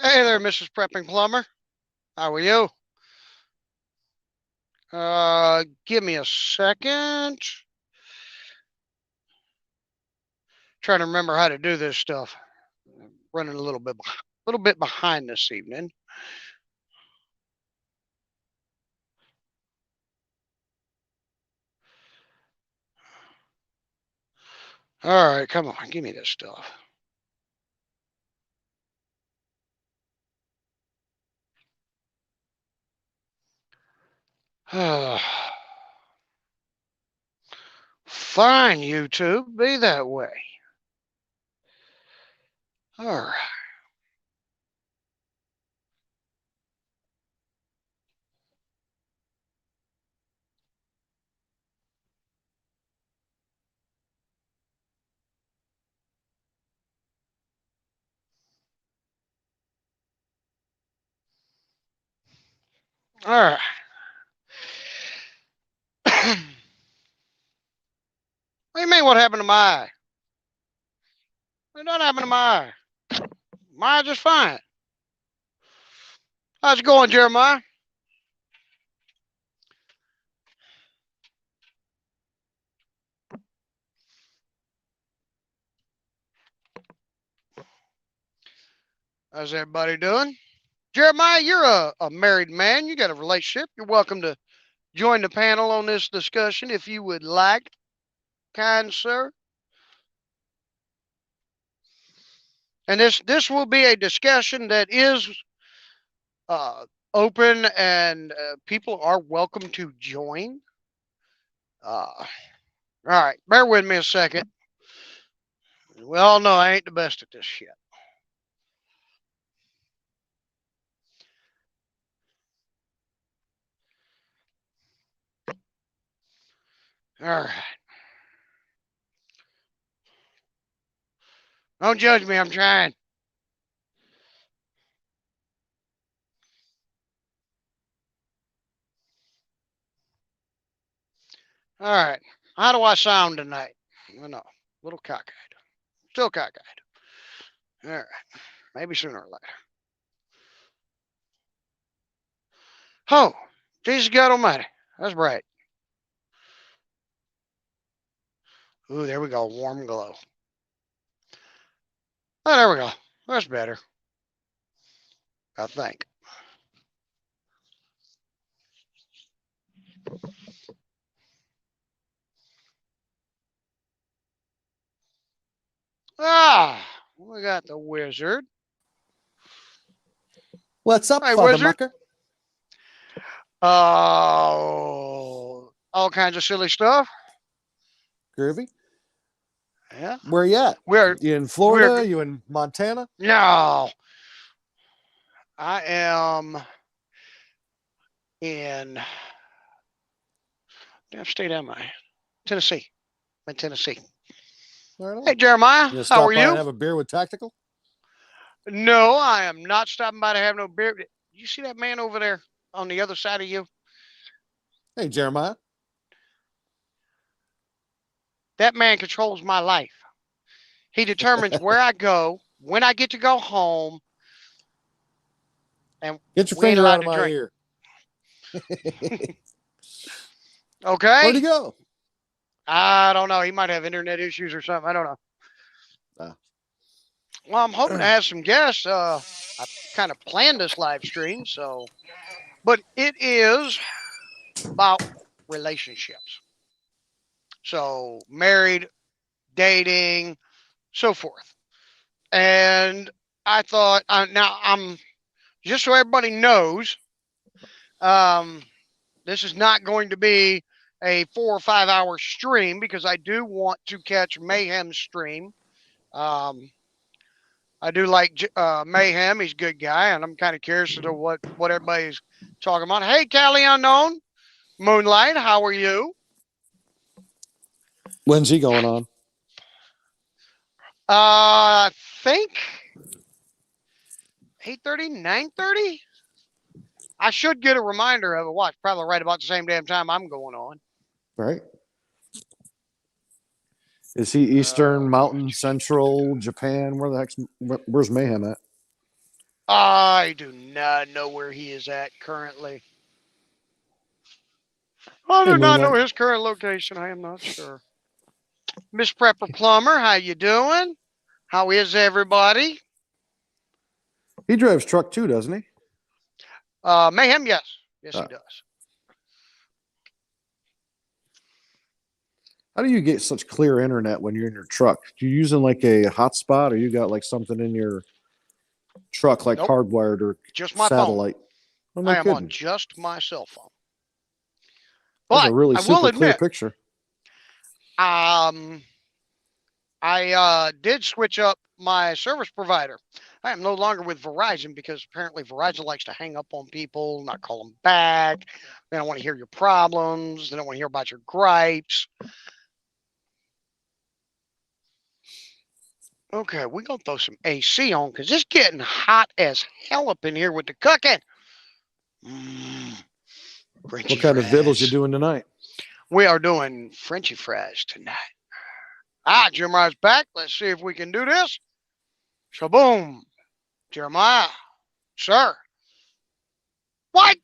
Hey there, Mrs. Prepping Plumber. How are you? Give me a second. Trying to remember how to do this stuff. Running a little bit behind this evening. All right, come on, give me this stuff. Fine, YouTube, be that way. All right. All right. What do you mean? What happened to my eye? What done happened to my eye? My eye just fine. How's it going, Jeremiah? How's everybody doing? Jeremiah, you're a married man. You got a relationship. You're welcome to join the panel on this discussion if you would like, kind sir. And this will be a discussion that is open, and people are welcome to join. All right, bear with me a second. We all know I ain't the best at this shit. All right. Don't judge me. I'm trying. All right. How do I sound tonight? I know. A little cockeyed. Still cockeyed. All right. Maybe sooner or later. Oh, Jesus God Almighty. That's bright. Ooh, there we go. Warm glow. Oh, there we go. That's better. I think. Ah, we got the wizard. What's up, Hey, Father wizard. Mucker? All kinds of silly stuff. Groovy. Yeah. Where you at? We're You in Florida? You in Montana? no. I am in. Damn state am I? Tennessee. I'm in Tennessee. Right Hey, on. Jeremiah. You How stop are by and you? have a beer with Tactical? No, I am not stopping by to have no beer. You see that man over there on the other side of you? Hey, Jeremiah. That man controls my life. He determines where I go, when I get to go home, and Get your we ain't finger out allowed of to my drink. ear. Okay? Where'd he go? I don't know. He might have internet issues or something. I don't know. Well, I'm hoping to have some guests. I kind of planned this live stream, but it is about relationships. So, married, dating, so forth. And I thought, now I'm just so everybody knows, um, this is not going to be a 4 or 5 hour stream because I do want to catch Mayhem's stream. I do like Mayhem. He's a good guy, and I'm kind of curious as to what everybody's talking about. Hey, Cali Unknown, Moonlight, how are you? When's he going on? I think 8:30, 9:30. I should get a reminder of it. Watch, probably right about the same damn time I'm going on. Right. Is he Eastern, Mountain, Central, Japan? Where the heck's where's Mayhem at? I do not know where he is at currently. I Hey, do not know Moonlight. his current location. I am not sure. Miss Prepper Plumber, how you doing? How is everybody? He drives truck too, doesn't he? Mayhem, yes. Yes, he Uh, does. how do you get such clear internet when you're in your truck? Do you using like a hotspot, or you got like something in your truck, like Nope, hardwired or just my phone. satellite? Oh, no I am on kidding. just my cell phone. That's a But really I will super clear admit, picture. um, I did switch up my service provider. I am no longer with Verizon because apparently Verizon likes to hang up on people, not call them back. They don't want to hear your problems. They don't want to hear about your gripes. Okay, we're going to throw some AC on because it's getting hot as hell up in here with the cooking. Frenchy What kind of vittles you fries. doing tonight? We are doing Frenchy fries tonight. Jeremiah's back. Let's see if we can do this. Shaboom. Jeremiah. Sir. What?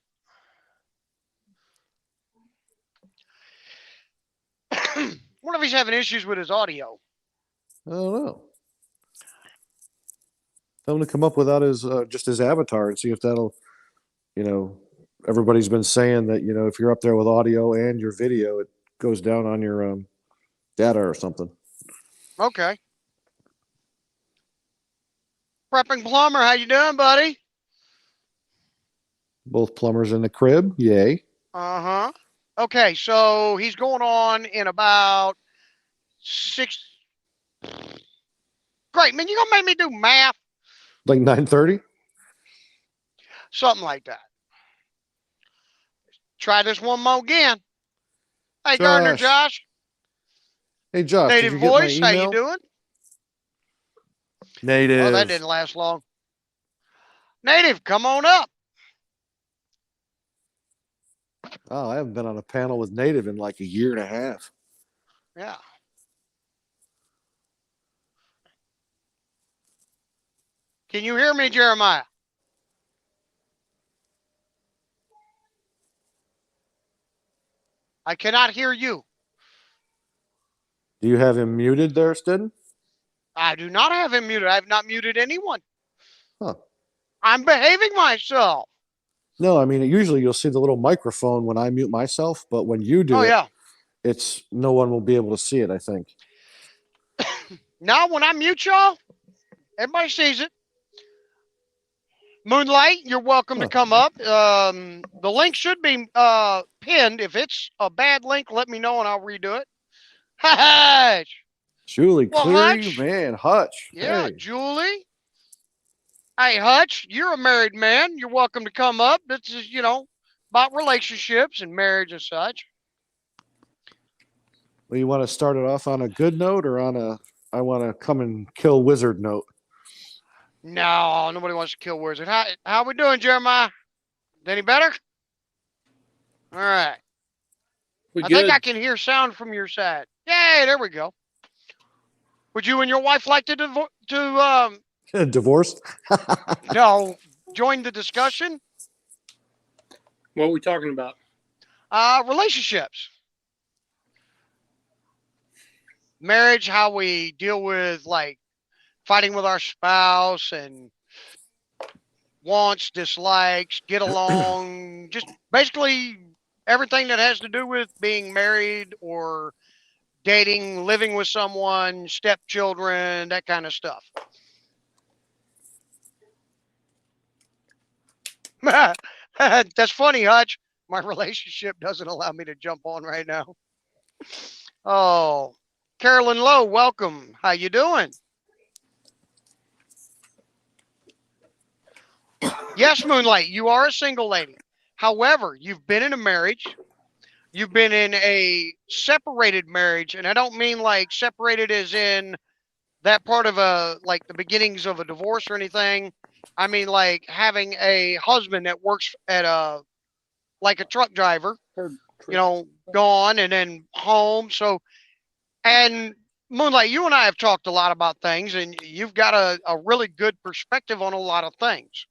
What if he's having issues with his audio? I don't know. Tell him to come up without his just his avatar and see if that'll, you know, everybody's been saying that, if you're up there with audio and your video, it goes down on your data or something. Okay. Prepping Plumber, how you doing, buddy? Both plumbers in the crib. Yay. Uh-huh. Okay, so he's going on in about 6. Great, man, you gonna make me do math? Like 9:30? Something like that. Try this one more again. Hey, Gardner Josh. Josh. Hey, Josh, did Native you get my voice, how you email? doing? Well, that Native. didn't last long. Native, come on up. Oh, I haven't been on a panel with Native in like a year and a half. Yeah. Can you hear me, Jeremiah? I cannot hear you. Do you have him muted there, Stidden? I do not have him muted. I have not muted anyone. Huh. I'm behaving myself. No, I mean, usually you'll see the little microphone when I mute myself, but when you Oh, do it, yeah. it's no one will be able to see it, I think. Now, when I mute y'all, everybody sees it. Moonlight, you're welcome to Huh. come up. The link should be pinned. If it's a bad link, let me know and I'll redo it. Hutch. Julie Well, Cleary, Hutch. man, Hutch. Yeah, Hey. Julie. Hey, Hutch, you're a married man. You're welcome to come up. This is, about relationships and marriage and such. Well, you want to start it off on a good note or on a I want to come and kill wizard note? No, nobody wants to kill Wizard. How we doing, Jeremiah? Any better? All right. I think I can hear sound from your side. Yay, there we go. Would you and your wife like to Divorced? no, join the discussion? What are we talking about? Relationships. Marriage, how we deal with like fighting with our spouse and wants, dislikes, get along, just basically everything that has to do with being married or dating, living with someone, stepchildren, that kind of stuff. That's funny, Hutch. My relationship doesn't allow me to jump on right now. Oh, Carolyn Lowe, welcome. How you doing? Yes, Moonlight, you are a single lady. However, you've been in a marriage. You've been in a separated marriage, and I don't mean like separated as in that part of like the beginnings of a divorce or anything. I mean like having a husband that works at like a truck driver, gone and then home. So, and Moonlight, you and I have talked a lot about things, and you've got a really good perspective on a lot of things.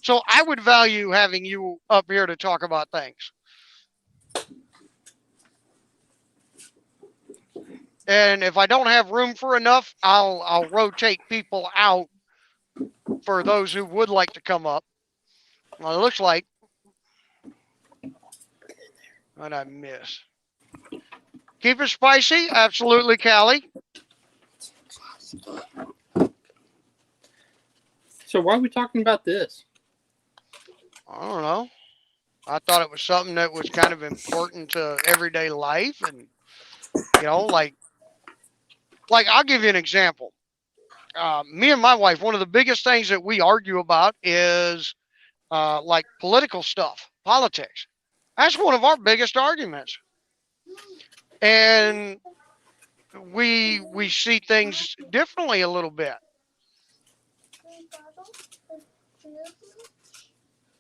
So I would value having you up here to talk about things. And if I don't have room for enough, I'll rotate people out for those who would like to come up. Well, it looks like what I miss. Keep it spicy, absolutely, Callie. So why are we talking about this? I don't know. I thought it was something that was kind of important to everyday life, and like I'll give you an example. Me and my wife, one of the biggest things that we argue about is like political stuff, politics. That's one of our biggest arguments, and we see things differently a little bit.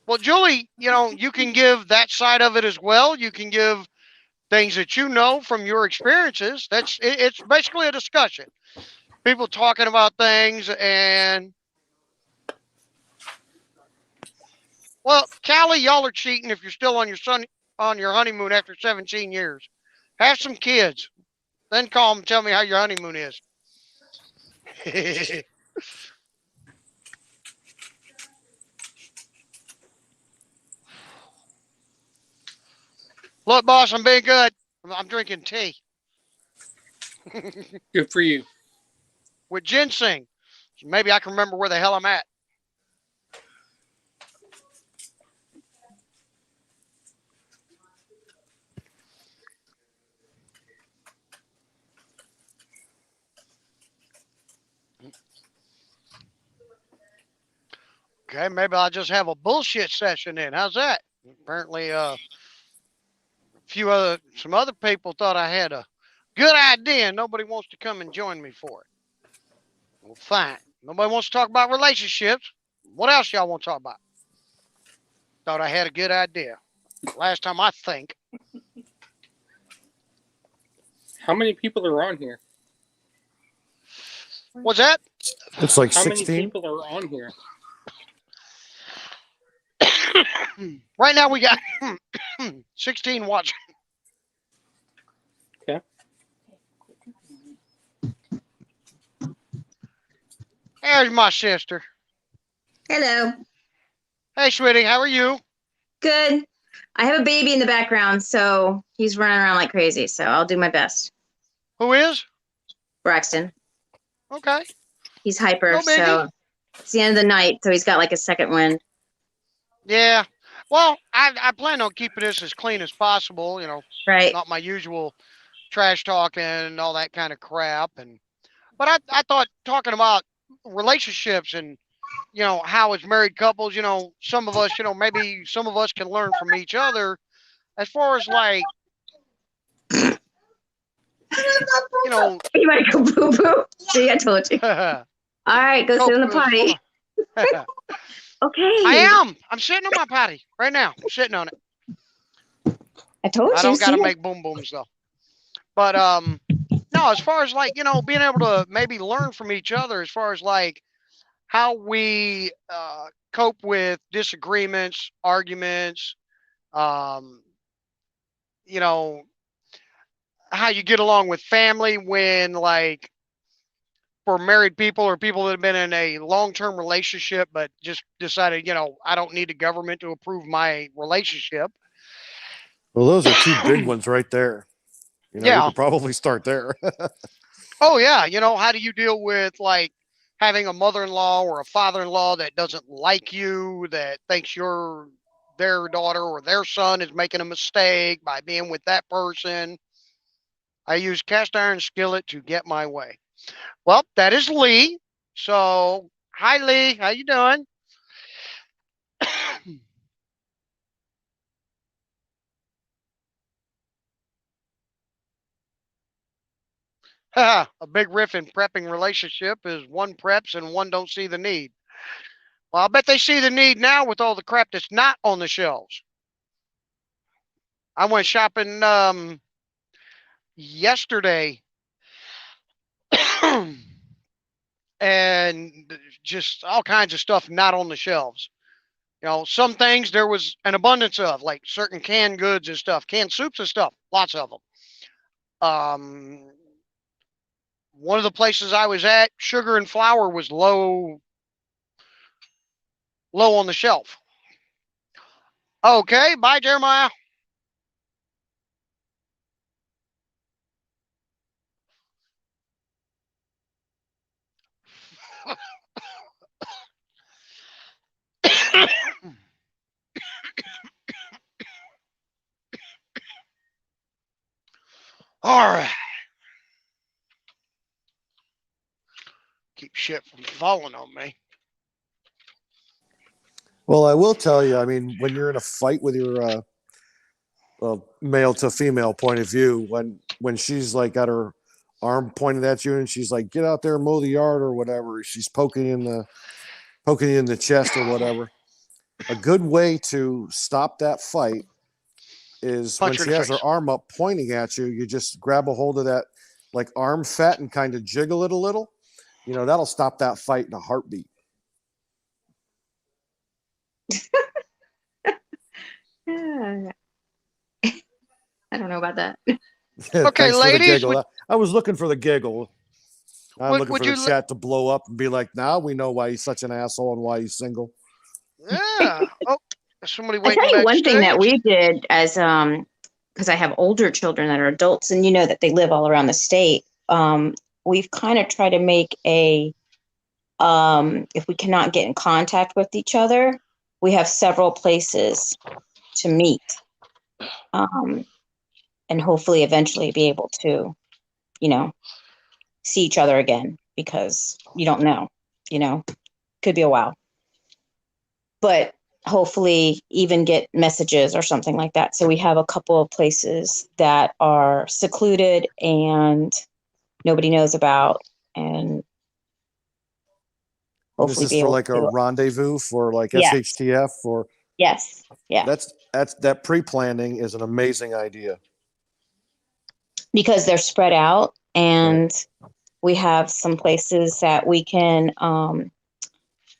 Well, Julie, you can give that side of it as well. You can give things that you know from your experiences. It's basically a discussion. People talking about things, and well, Callie, y'all are cheating if you're still on your honeymoon after 17 years. Have some kids, then call them and tell me how your honeymoon is. Look, boss, I'm being good. I'm drinking tea Good for you. with ginseng. So maybe I can remember where the hell I'm at. Okay, maybe I'll just have a bullshit session then. How's that? Apparently, some other people thought I had a good idea and nobody wants to come and join me for it. Well, fine. Nobody wants to talk about relationships. What else y'all want to talk about? Thought I had a good idea. Last time I think. How many people are on here? What's that? It's like How many 16. people are on here? Right now we got 16 watching. Okay. There's my sister. Hello. Hey, sweetie, how are you? Good. I have a baby in the background, so he's running around like crazy. So I'll do my best. Who is? Braxton. Okay. He's hyper, No biggie. so it's the end of the night, so he's got like a second wind. Yeah. Well, I plan on keeping this as clean as possible. Right. Not my usual trash talking and all that kind of crap. But I thought talking about relationships and how as married couples, some of us, maybe some of us can learn from each other as far as like, You might go boo boo. See, I told you. oh, All right, go sit on the potty. Okay. I'm sitting on my potty right now. I'm sitting on it. I told you. I don't got to see? make boom booms though. But no, as far as like, being able to maybe learn from each other as far as like how we cope with disagreements, arguments, you know, how you get along with family when like for married people or people that have been in a long-term relationship but just decided, I don't need the government to approve my relationship. Well, those are two big ones right there. We Yeah. could probably start there. Oh yeah, how do you deal with like having a mother-in-law or a father-in-law that doesn't like you, that thinks you're their daughter or their son is making a mistake by being with that person? I use cast iron skillet to get my way. Well, that is Lee. So, hi Lee, how you doing? A big riff in prepping relationship is one preps and one don't see the need. Well, I bet they see the need now with all the crap that's not on the shelves. I went shopping yesterday and just all kinds of stuff not on the shelves. Some things there was an abundance of, like certain canned goods and stuff, canned soups and stuff, lots of them. One of the places I was at, sugar and flour was low on the shelf. Okay, bye, Jeremiah. All right. Keep shit from falling on me. Well, I will tell you, I mean, when you're in a fight with your male to female point of view, when she's like got her arm pointed at you and she's like, get out there and mow the yard or whatever, she's poking you in the chest or whatever. A good way to stop that fight is Punch when her she in the has her face. arm up pointing at you, you just grab a hold of that like arm fat and kind of jiggle it a little. That'll stop that fight in a heartbeat. I don't know about that. Okay, Thanks for the ladies, giggle. I was looking for the giggle. I'm looking would for the you chat to blow up and be like, now we know why he's such an asshole and why he's single. Yeah. Oh, somebody I waiting tell you one thing that backstage. we did as because I have older children that are adults, and that they live all around the state. We've kind of tried to make a if we cannot get in contact with each other, we have several places to meet, and hopefully eventually be able to, see each other again, because you don't know, could be a while, but hopefully even get messages or something like that. So we have a couple of places that are secluded and nobody knows about, and And this hopefully is be for able like a to. rendezvous for like Yes, SHTF or yes, yeah. that's that pre-planning is an amazing idea. Because they're spread out, and Right. we have some places that we can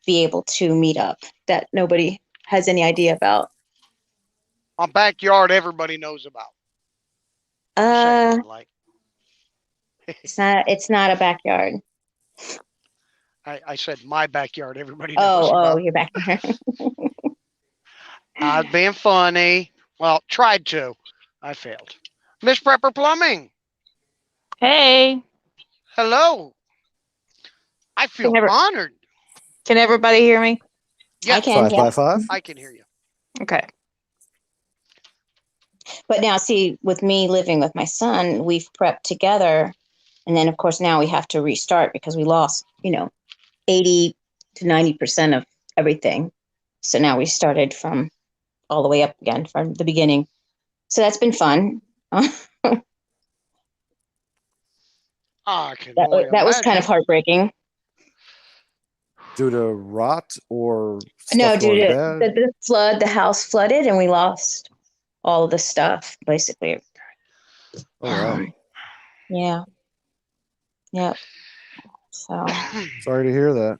be able to meet up that nobody has any idea about. My backyard, everybody knows about. You say it, Uh, Lord Light. it's not a backyard. I said my backyard, everybody knows Oh, about. you're back there. I was being funny. Well, tried to. I failed. Miss Prepper Plumbing. Hey, Hello. I can feel ever honored. can everybody hear me? I Yes, can, Five yeah. by five. I can hear you. Okay. But now, see, with me living with my son, we've prepped together, and then of course now we have to restart because we lost, 80 to 90% of everything. So now we started from all the way up again from the beginning. So that's been fun. I can only That was kind of imagine. heartbreaking. Due to rot or No, stuff due going to bad. the flood, the house flooded and we lost all of the stuff, basically. Oh wow. Yeah. Yep. So, Sorry to hear that.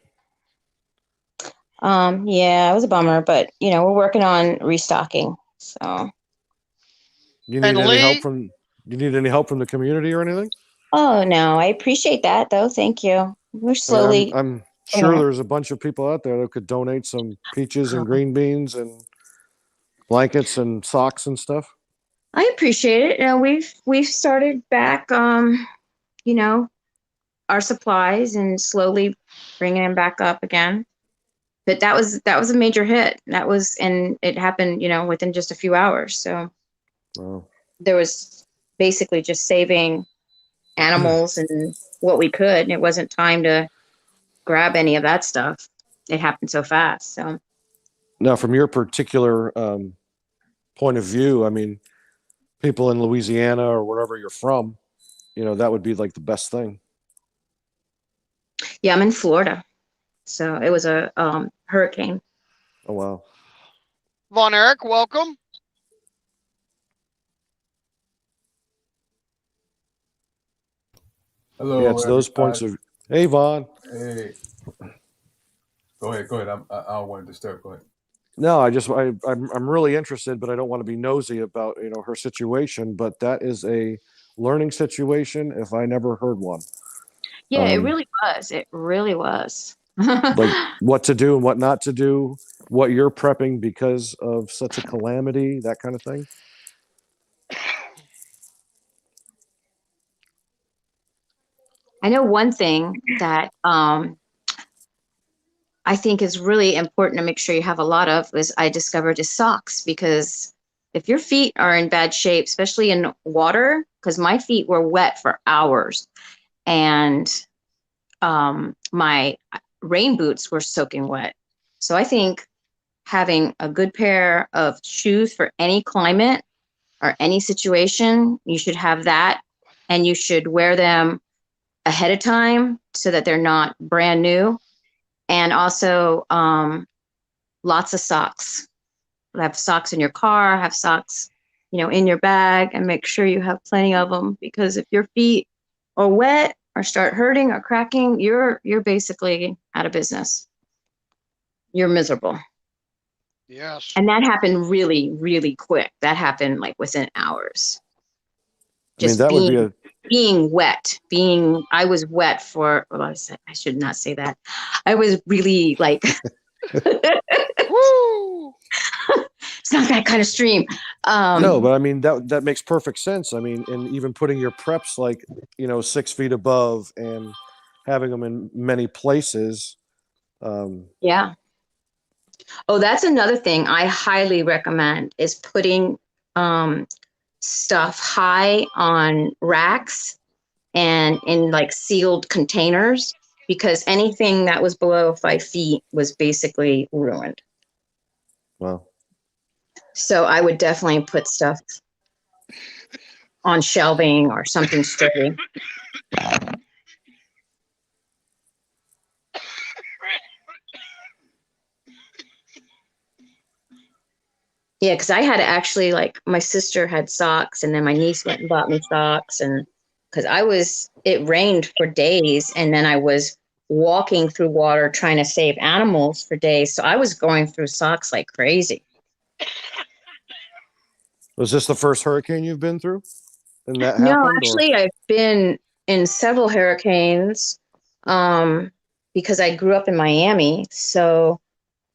yeah, it was a bummer, but we're working on restocking. So, You And need any help Lee, from the community or anything? oh no, I appreciate that though. Thank you. We're I mean, slowly I'm getting sure there. there's a bunch of people out there that could donate some peaches and green beans and blankets and socks and stuff. I appreciate it. We've started back, you know, our supplies and slowly bringing them back up again. But that was a major hit. And it happened, within just a few hours. So Wow. there was basically just saving animals and what we could. And it wasn't time to grab any of that stuff. It happened so fast. So Now, from your particular point of view, I mean, people in Louisiana or wherever you're from, that would be like the best thing. yeah, I'm in Florida. So it was a hurricane. Oh wow. Von Erich, welcome. Hello, Yeah, it's those points everybody. Hey, Vaughn. Hey, go ahead. Go ahead. I don't want to disturb. Go ahead. No, I'm really interested, but I don't want to be nosy about her situation. But that is a learning situation if I never heard one. Yeah, it really was. It really was. Like what to do and what not to do, what you're prepping because of such a calamity, that kind of thing. I know one thing that I think is really important to make sure you have a lot of is I discovered is socks, because if your feet are in bad shape, especially in water, because my feet were wet for hours, and my rain boots were soaking wet. So I think having a good pair of shoes for any climate or any situation, you should have that, and you should wear them ahead of time so that they're not brand new. And also lots of socks. Have socks in your car, have socks, in your bag, and make sure you have plenty of them, because if your feet are wet or start hurting or cracking, you're basically out of business. You're miserable. Yes. And that happened really, really quick. That happened like within hours. I mean, Just that would be being wet. I was wet for, well, I should not say that. I was really like, Woo! it's not that kind of stream. no, but I mean that makes perfect sense. I mean, and even putting your preps like 6 feet above and having them in many places. Yeah. Oh, that's another thing I highly recommend is putting stuff high on racks and in like sealed containers, because anything that was below 5 feet was basically ruined. Wow. So I would definitely put stuff on shelving or something sturdy. Yeah, because I had to actually, like, my sister had socks, and then my niece went and bought me socks, and because it rained for days, and then I was walking through water trying to save animals for days. So I was going through socks like crazy. Was this the first hurricane you've been through? And that No, happened, or actually, I've been in several hurricanes because I grew up in Miami. So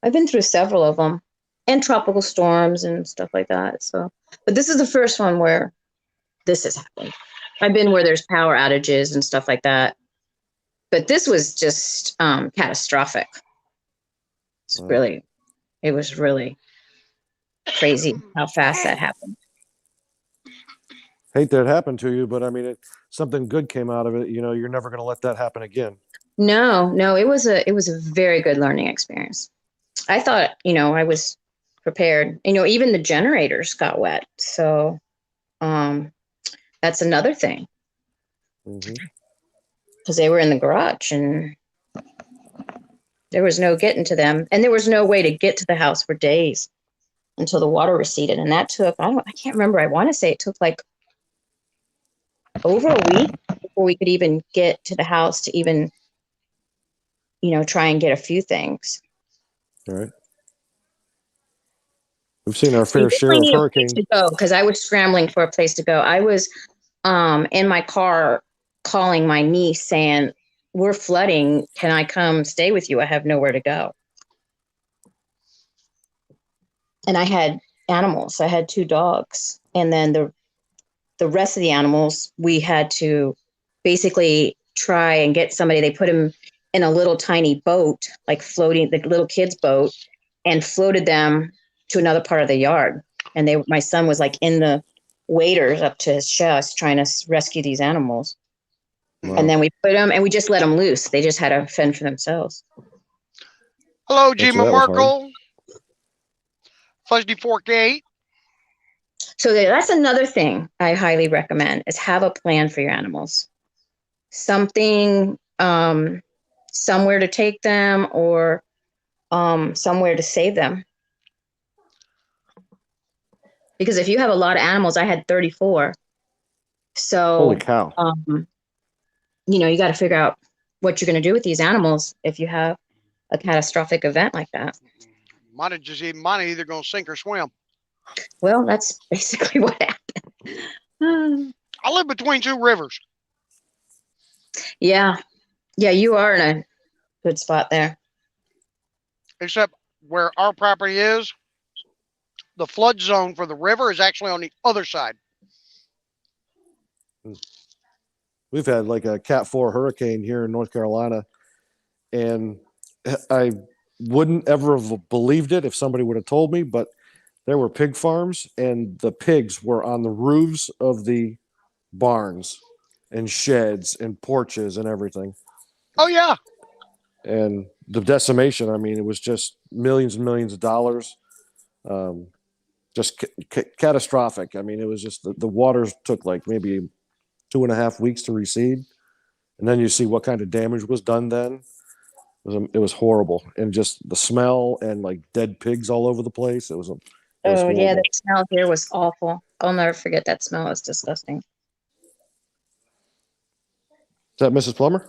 I've been through several of them, and tropical storms and stuff like that. So, but this is the first one where this has happened. I've been where there's power outages and stuff like that, but this was just catastrophic. Wow. It was really crazy how fast that happened. Hate that it happened to you, but I mean, something good came out of it. You're never going to let that happen again. No, it was a very good learning experience. I thought, I was prepared. Even the generators got wet. So that's another thing. Because they were in the garage and there was no getting to them. And there was no way to get to the house for days until the water receded. And that took, I can't remember. I want to say it took like over a week before we could even get to the house to even, try and get a few things. All right. We've seen our You fair share definitely of need a place hurricanes. to go, because I was scrambling for a place to go. I was in my car calling my niece saying, "We're flooding. Can I come stay with you? I have nowhere to go." And I had animals. I had 2 dogs, and then the rest of the animals we had to basically try and get somebody. They put them in a little tiny boat, like floating, the little kids' boat, and floated them to another part of the yard. And my son was like in the waders up to his chest trying to rescue these animals. Wow. And then we put them and we just let them loose. They just had to fend for themselves. Hello, That's- Gma that was hard. Merkel. Fuzzy Fork 8. So that's another thing I highly recommend is have a plan for your animals. Something, somewhere to take them, or somewhere to save them. Because if you have a lot of animals, I had 34. So, Holy cow. you got to figure out what you're going to do with these animals if you have a catastrophic event like that. Mine are either going to sink or swim. Well, that's basically what happened. I live between two rivers. Yeah. Yeah, you are in a good spot there. Except where our property is, the flood zone for the river is actually on the other side. We've had like a Cat 4 hurricane here in North Carolina, and I wouldn't ever have believed it if somebody would have told me, but there were pig farms, and the pigs were on the roofs of the barns and sheds and porches and everything. Oh, yeah. And the decimation, I mean, it was just millions and millions of dollars. Just catastrophic. I mean, it was just the waters took like maybe 2.5 weeks to recede. And then you see what kind of damage was done then. It was horrible. And just the smell and like dead pigs all over the place. It was Oh, horrible. yeah, the smell here was awful. I'll never forget that smell. It was disgusting. Is that Mrs. Plummer?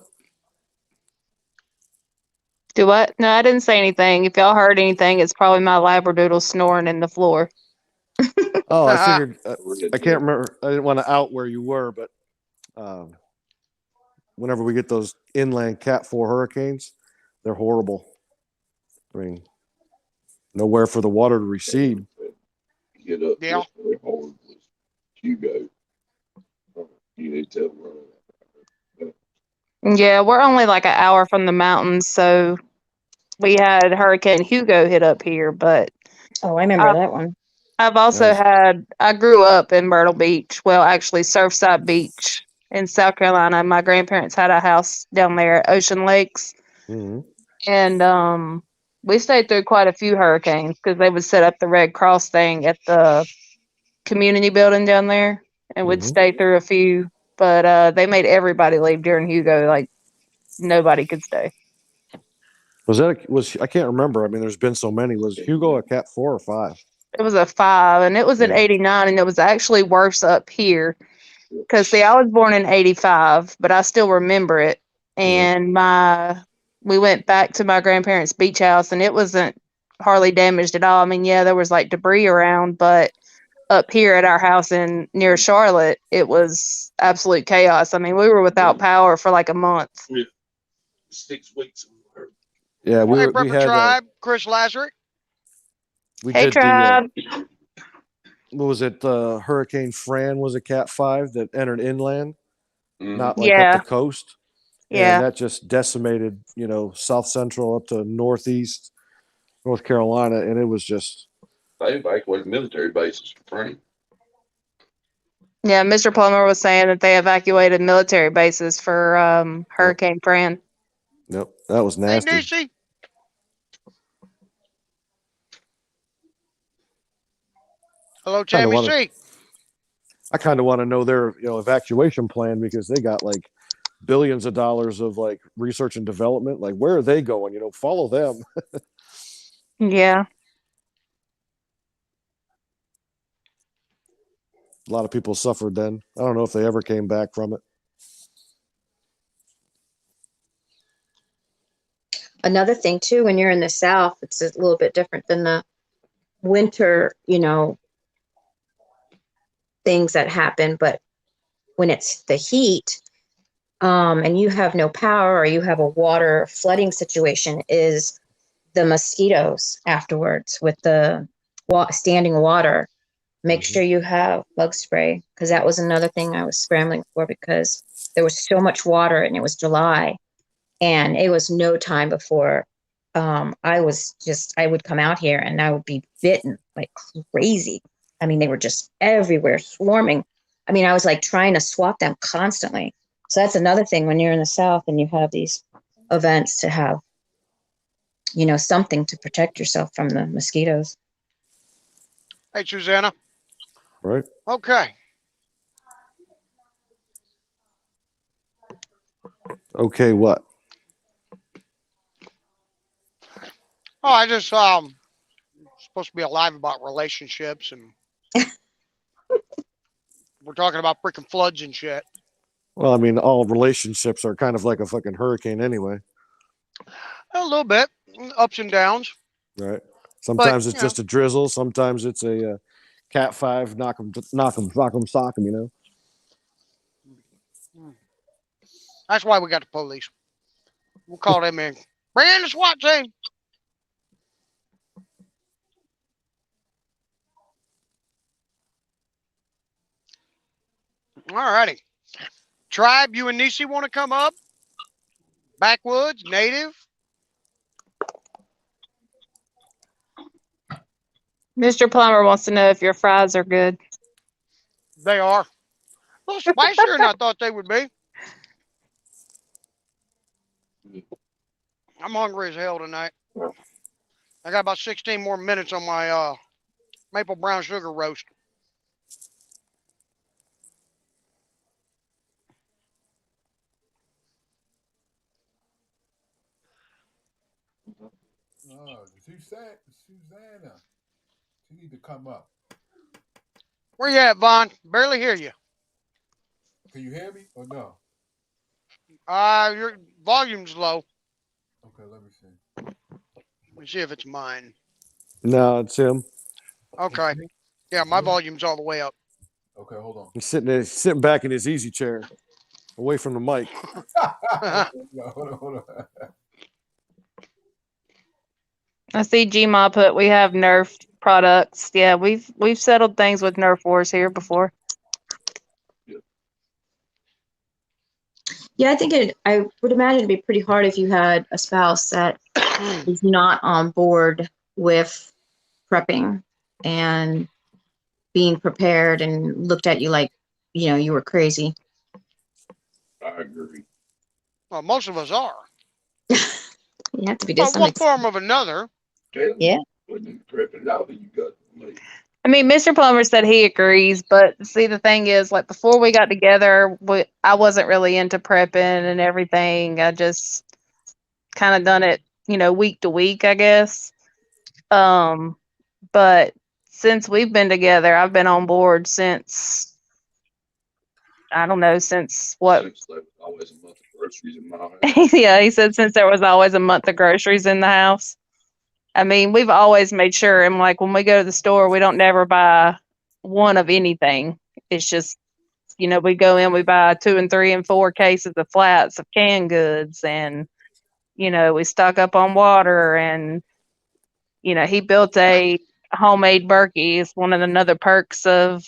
Do what? No, I didn't say anything. If y'all heard anything, it's probably my labradoodle snoring in the floor. Oh, I figured. I can't remember. I didn't want to out where you were, but whenever we get those inland Cat 4 hurricanes, they're horrible. I mean, nowhere for the water to recede. Get up Yeah. very hard was Hugo. You need to tell them. Yeah, we're only like an hour from the mountains, so we had Hurricane Hugo hit up here, but Oh, I remember that one. I've also Nice. I grew up in Myrtle Beach, well, actually Surfside Beach in South Carolina. My grandparents had a house down there at Ocean Lakes, Mm-hmm. and we stayed through quite a few hurricanes because they would set up the Red Cross thing at the community building down there, and we'd Mhm. stay through a few, but they made everybody leave during Hugo, like nobody could stay. Was I can't remember. I mean, there's been so many. Was Hugo a Cat 4 or 5? It was a 5, and it was in Yeah. 89, and it was actually worse up here. Because, see, I was born in 85, but I still remember it. And we went back to my grandparents' beach house, and it wasn't hardly damaged at all. I mean, yeah, there was like debris around, but up here at our house in near Charlotte, it was absolute chaos. I mean, we were without power for like a month. 6 weeks. Yeah, Hey, we Prepper had Tribe, Chris Lazarick. we Hey, did tribe. what was it? Hurricane Fran was a Cat 5 that entered inland, not like Yeah. up the coast, Yeah. and that just decimated South Central up to northeast North Carolina, and it was just They evacuated military bases for training. Yeah, Mr. Plummer was saying that they evacuated military bases for Hurricane Fran. that was Hey, nasty. Nisi. Hello, Tammy C. I kind of want to know their evacuation plan because they got like billions of dollars of like research and development. Like, where are they going? Follow them. Yeah. A lot of people suffered then. I don't know if they ever came back from it. Another thing too, when you're in the South, it's a little bit different than the winter, things that happen. But when it's the heat, and you have no power or you have a water flooding situation, is the mosquitoes afterwards with the standing water. Make sure you have bug spray, because that was another thing I was scrambling for, because there was so much water and it was July, and it was no time before I would come out here and I would be bitten like crazy. I mean, they were just everywhere, swarming. I mean, I was like trying to swat them constantly. So that's another thing when you're in the South and you have these events, to have, something to protect yourself from the mosquitoes. Hey, Susanna. Right. Okay. Okay, what? Oh, I just supposed to be alive about relationships, and we're talking about freaking floods and shit. Well, I mean, all relationships are kind of like a fucking hurricane anyway, A little bit, ups and downs. right? But Sometimes it's just a drizzle. Sometimes it's a cat five, knock 'em, sock 'em. You know. that's why we got the police. We'll call them in. Bring in the SWAT team. All righty. Tribe, you and Nisi want to come up? Backwoods, native? Mr. Plummer wants to know if your fries are good. They are. A little spicier than I thought they would be. I'm hungry as hell tonight. I got about 16 more minutes on my maple brown sugar roast. Oh, Susanna. She need to come up. Where you at, Vaughn? Barely hear you. Can you hear me or no? Your volume's low. Okay, let me see. Let me see if it's mine. No, it's him. Okay. Yeah, my volume's all the way up. Okay, hold on. He's sitting there, sitting back in his easy chair, away from the mic. No, hold on. I see Gma put we have Nerf products. Yeah, we've settled things with Nerf wars here before. Yeah, I would imagine it'd be pretty hard if you had a spouse that is not on board with prepping and being prepared and looked at you like, you were crazy. I agree. Well, most of us are. You have to be to Well, some one extent. form of another. Yeah. Putting prepping out that you got late. I mean, Mr. Plummer said he agrees, but see, the thing is, like before we got together, I wasn't really into prepping and everything. I just kind of done it, week to week, I guess. But since we've been together, I've been on board since I don't know, since what? Since there was always a month of groceries in my house. Yeah, he said since there was always a month of groceries in the house. I mean, we've always made sure, and like when we go to the store, we don't never buy one of anything. It's just, we go in, we buy 2 and 3 and 4 cases of flats of canned goods, and we stock up on water, and he built a homemade Berkey. It's one of the another perks of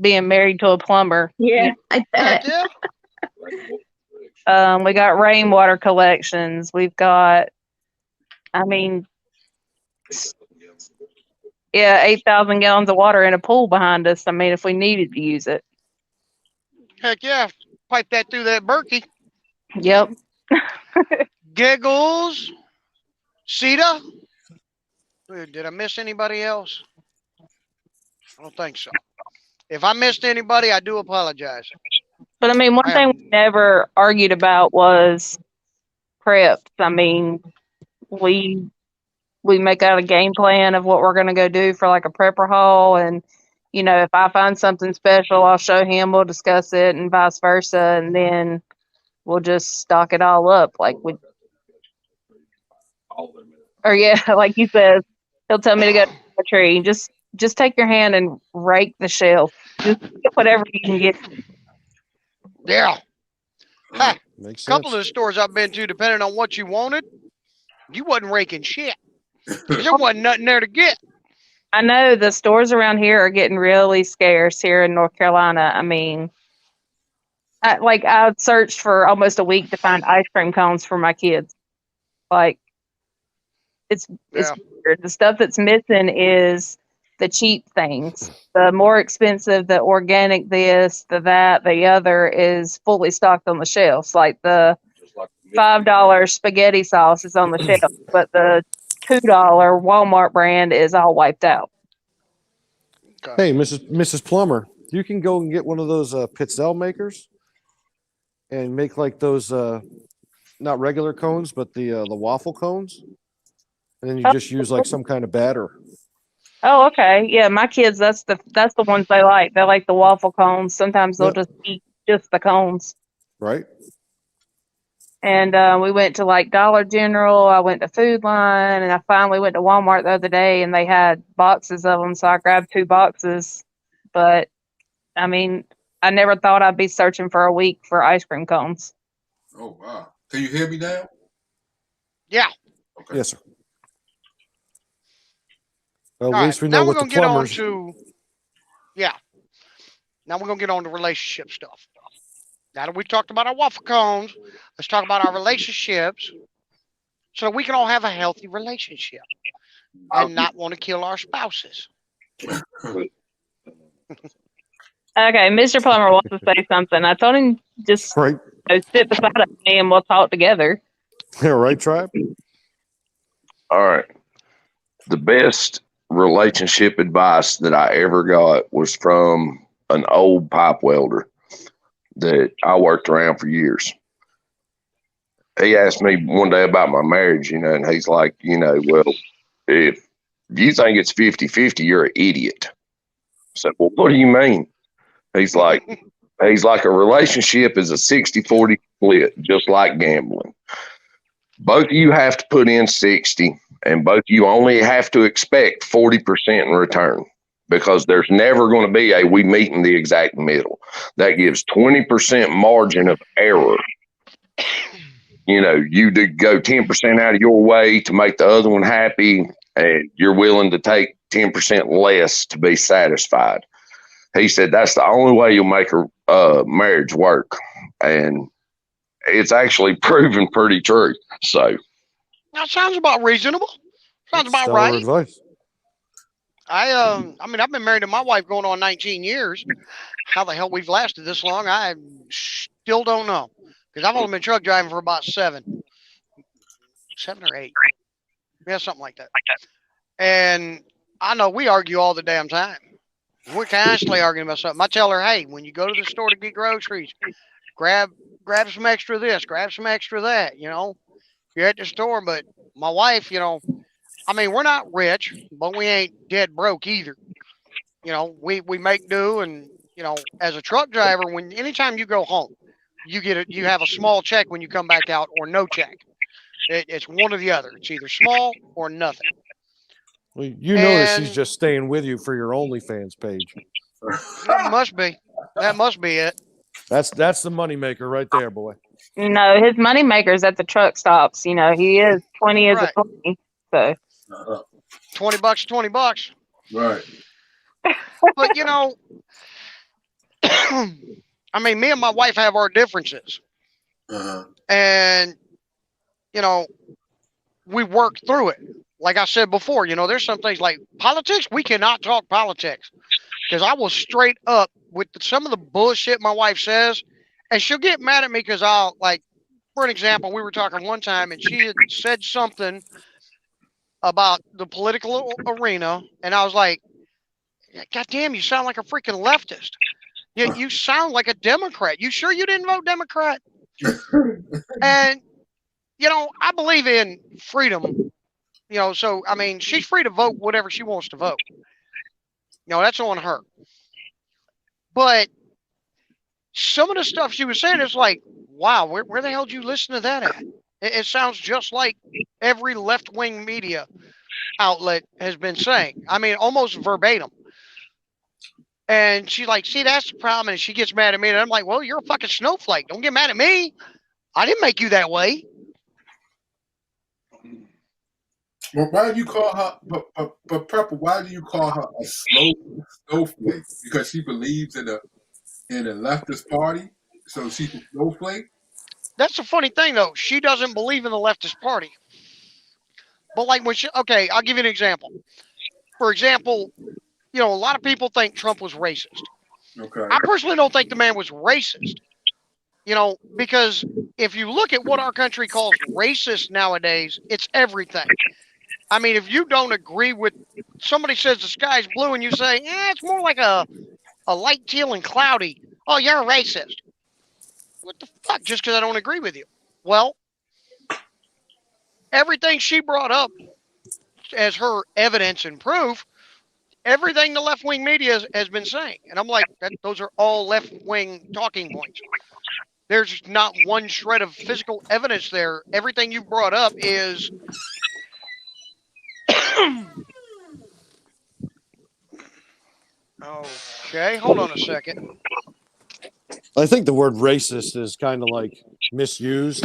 being married to a plumber. Yeah, I Heck bet. yeah. We got rainwater collections. We've got, I mean, yeah, 8,000 gallons of water in a pool behind us. I mean, if we needed to use it. Heck yeah. Pipe that through that Berkey. Yep. Giggles. Sita. Did I miss anybody else? I don't think so. If I missed anybody, I do apologize. But I mean, one thing we never argued about was preps. I mean, we make out a game plan of what we're going to go do for like a prepper haul, and if I find something special, I'll show him. We'll discuss it, and vice versa, and then we'll just stock it all up. Like or yeah, like you said, he'll tell me to go to the tree. Just take your hand and rake the shelf. Just get whatever you can get. Yeah. Ha. Makes A couple sense. of the stores I've been to, depending on what you wanted, you wasn't raking shit. There wasn't nothing there to get. I know the stores around here are getting really scarce here in North Carolina. I mean, I searched for almost a week to find ice cream cones for my kids. Like, it's Yeah. weird. The stuff that's missing is the cheap things. The more expensive, the organic this, the that, the other is fully stocked on the shelves. Like the $5 spaghetti sauce is on the shelf, but the $2 Walmart brand is all wiped out. Okay. Hey, Mrs. Plummer, you can go and get one of those Pitzel makers and make like those not regular cones, but the waffle cones, and then you just use like some kind of batter. Oh, okay. Yeah, my kids, that's the ones they like. They like the waffle cones. Sometimes they'll Yep. just eat just the cones. Right. And we went to like Dollar General. I went to Food Line, and I finally went to Walmart the other day, and they had boxes of them. So I grabbed 2 boxes. But I mean, I never thought I'd be searching for a week for ice cream cones. Oh wow. Can you hear me now? Yeah. Okay. Yes, sir. Well, All at right. least we Now know we're what the gonna get on plumbers. to yeah. Now we're gonna get on to relationship stuff. Now that we talked about our waffle cones, let's talk about our relationships, so that we can all have a healthy relationship and not want to kill our spouses. Okay, Mr. Plummer wants to say something. I told him just Right. sit beside me and we'll talk together. Yeah, right, Tribe? All right. The best relationship advice that I ever got was from an old pipe welder that I worked around for years. He asked me one day about my marriage, and he's like, well, if you think it's 50-50, you're an idiot. I said, well, what do you mean? He's like, a relationship is a 60-40 split, just like gambling. Both of you have to put in 60, and both of you only have to expect 40% in return, because there's never going to be we meet in the exact middle. That gives 20% margin of error. You do go 10% out of your way to make the other one happy, and you're willing to take 10% less to be satisfied. He said that's the only way you'll make a marriage work, and it's actually proven pretty true. So That sounds about reasonable. Sounds about Stellar right. advice. I mean, I've been married to my wife going on 19 years. How the hell we've lasted this long, I still don't know. Because I've only been truck driving for about 7 or 8. Yeah, something like that. And I know we argue all the damn time. We're constantly arguing about something. I tell her, hey, when you go to the store to get groceries, grab some extra this, grab some extra that. You're at the store, but my wife, I mean, we're not rich, but we ain't dead broke either. We make do, and as a truck driver, anytime you go home, you have a small check when you come back out, or no check. It's one or the other. It's either small or nothing. Well, you know that she's And just staying with you for your OnlyFans page. that must be it. That's the moneymaker right there, boy. No, his money maker's at the truck stops. He is 20 is a Right. 20. So $20, $20. Right. But I mean, me and my wife have our differences, Uh-huh. and we work through it. Like I said before, there's some things like politics. We cannot talk politics, because I will straight up with some of the bullshit my wife says, and she'll get mad at me because I'll, like, for an example, we were talking one time and she had said something about the political arena, and I was like, God damn, you sound like a freaking leftist. You sound like a Democrat. You sure you didn't vote Democrat? And I believe in freedom. So I mean, she's free to vote whatever she wants to vote. That's on her. But some of the stuff she was saying is like, wow, where the hell did you listen to that at? It sounds just like every left-wing media outlet has been saying. I mean, almost verbatim. And she's like, see, that's the problem. And she gets mad at me. And I'm like, well, you're a fucking snowflake. Don't get mad at me. I didn't make you that way. Well, why do you call her? But Pepper, why do you call her a snowflake? Because she believes in a leftist party, so she's a snowflake. That's the funny thing, though. She doesn't believe in the leftist party. But like okay, I'll give you an example. For example, a lot of people think Trump was racist. Okay. I personally don't think the man was racist. Because if you look at what our country calls racist nowadays, it's everything. I mean, if you don't agree with somebody says the sky's blue and you say, it's more like a light teal and cloudy. Oh, you're a racist. What the fuck? Just because I don't agree with you. Well, everything she brought up as her evidence and proof, everything the left-wing media has been saying. And I'm like, those are all left-wing talking points. There's not one shred of physical evidence there. Everything you brought up is okay. Hold on a second. I think the word racist is kind of like misused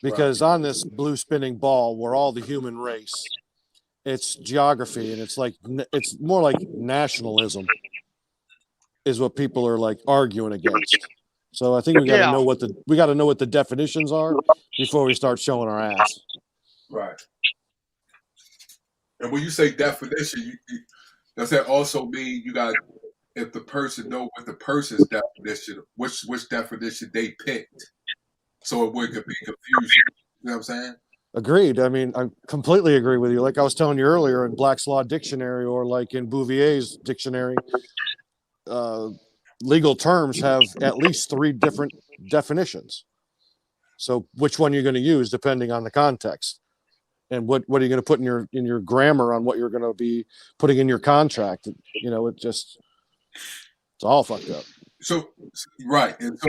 because on this blue spinning ball, we're all the human race. It's geography, and it's more like nationalism is what people are like arguing against. So I think we got to Yeah. know what the definitions are before we start showing our ass. Right. And when you say definition, does that also mean you got, if the person know what the person's definition, which definition they picked, so it wouldn't be confusion. You know what I'm saying? Agreed. I mean, I completely agree with you. Like I was telling you earlier, in Black's Law Dictionary or like in Bouvier's dictionary, legal terms have at least 3 different definitions. So which one you're going to use depending on the context, and what are you going to put in your grammar on what you're going to be putting in your contract? You know, it's all fucked up. So right, and so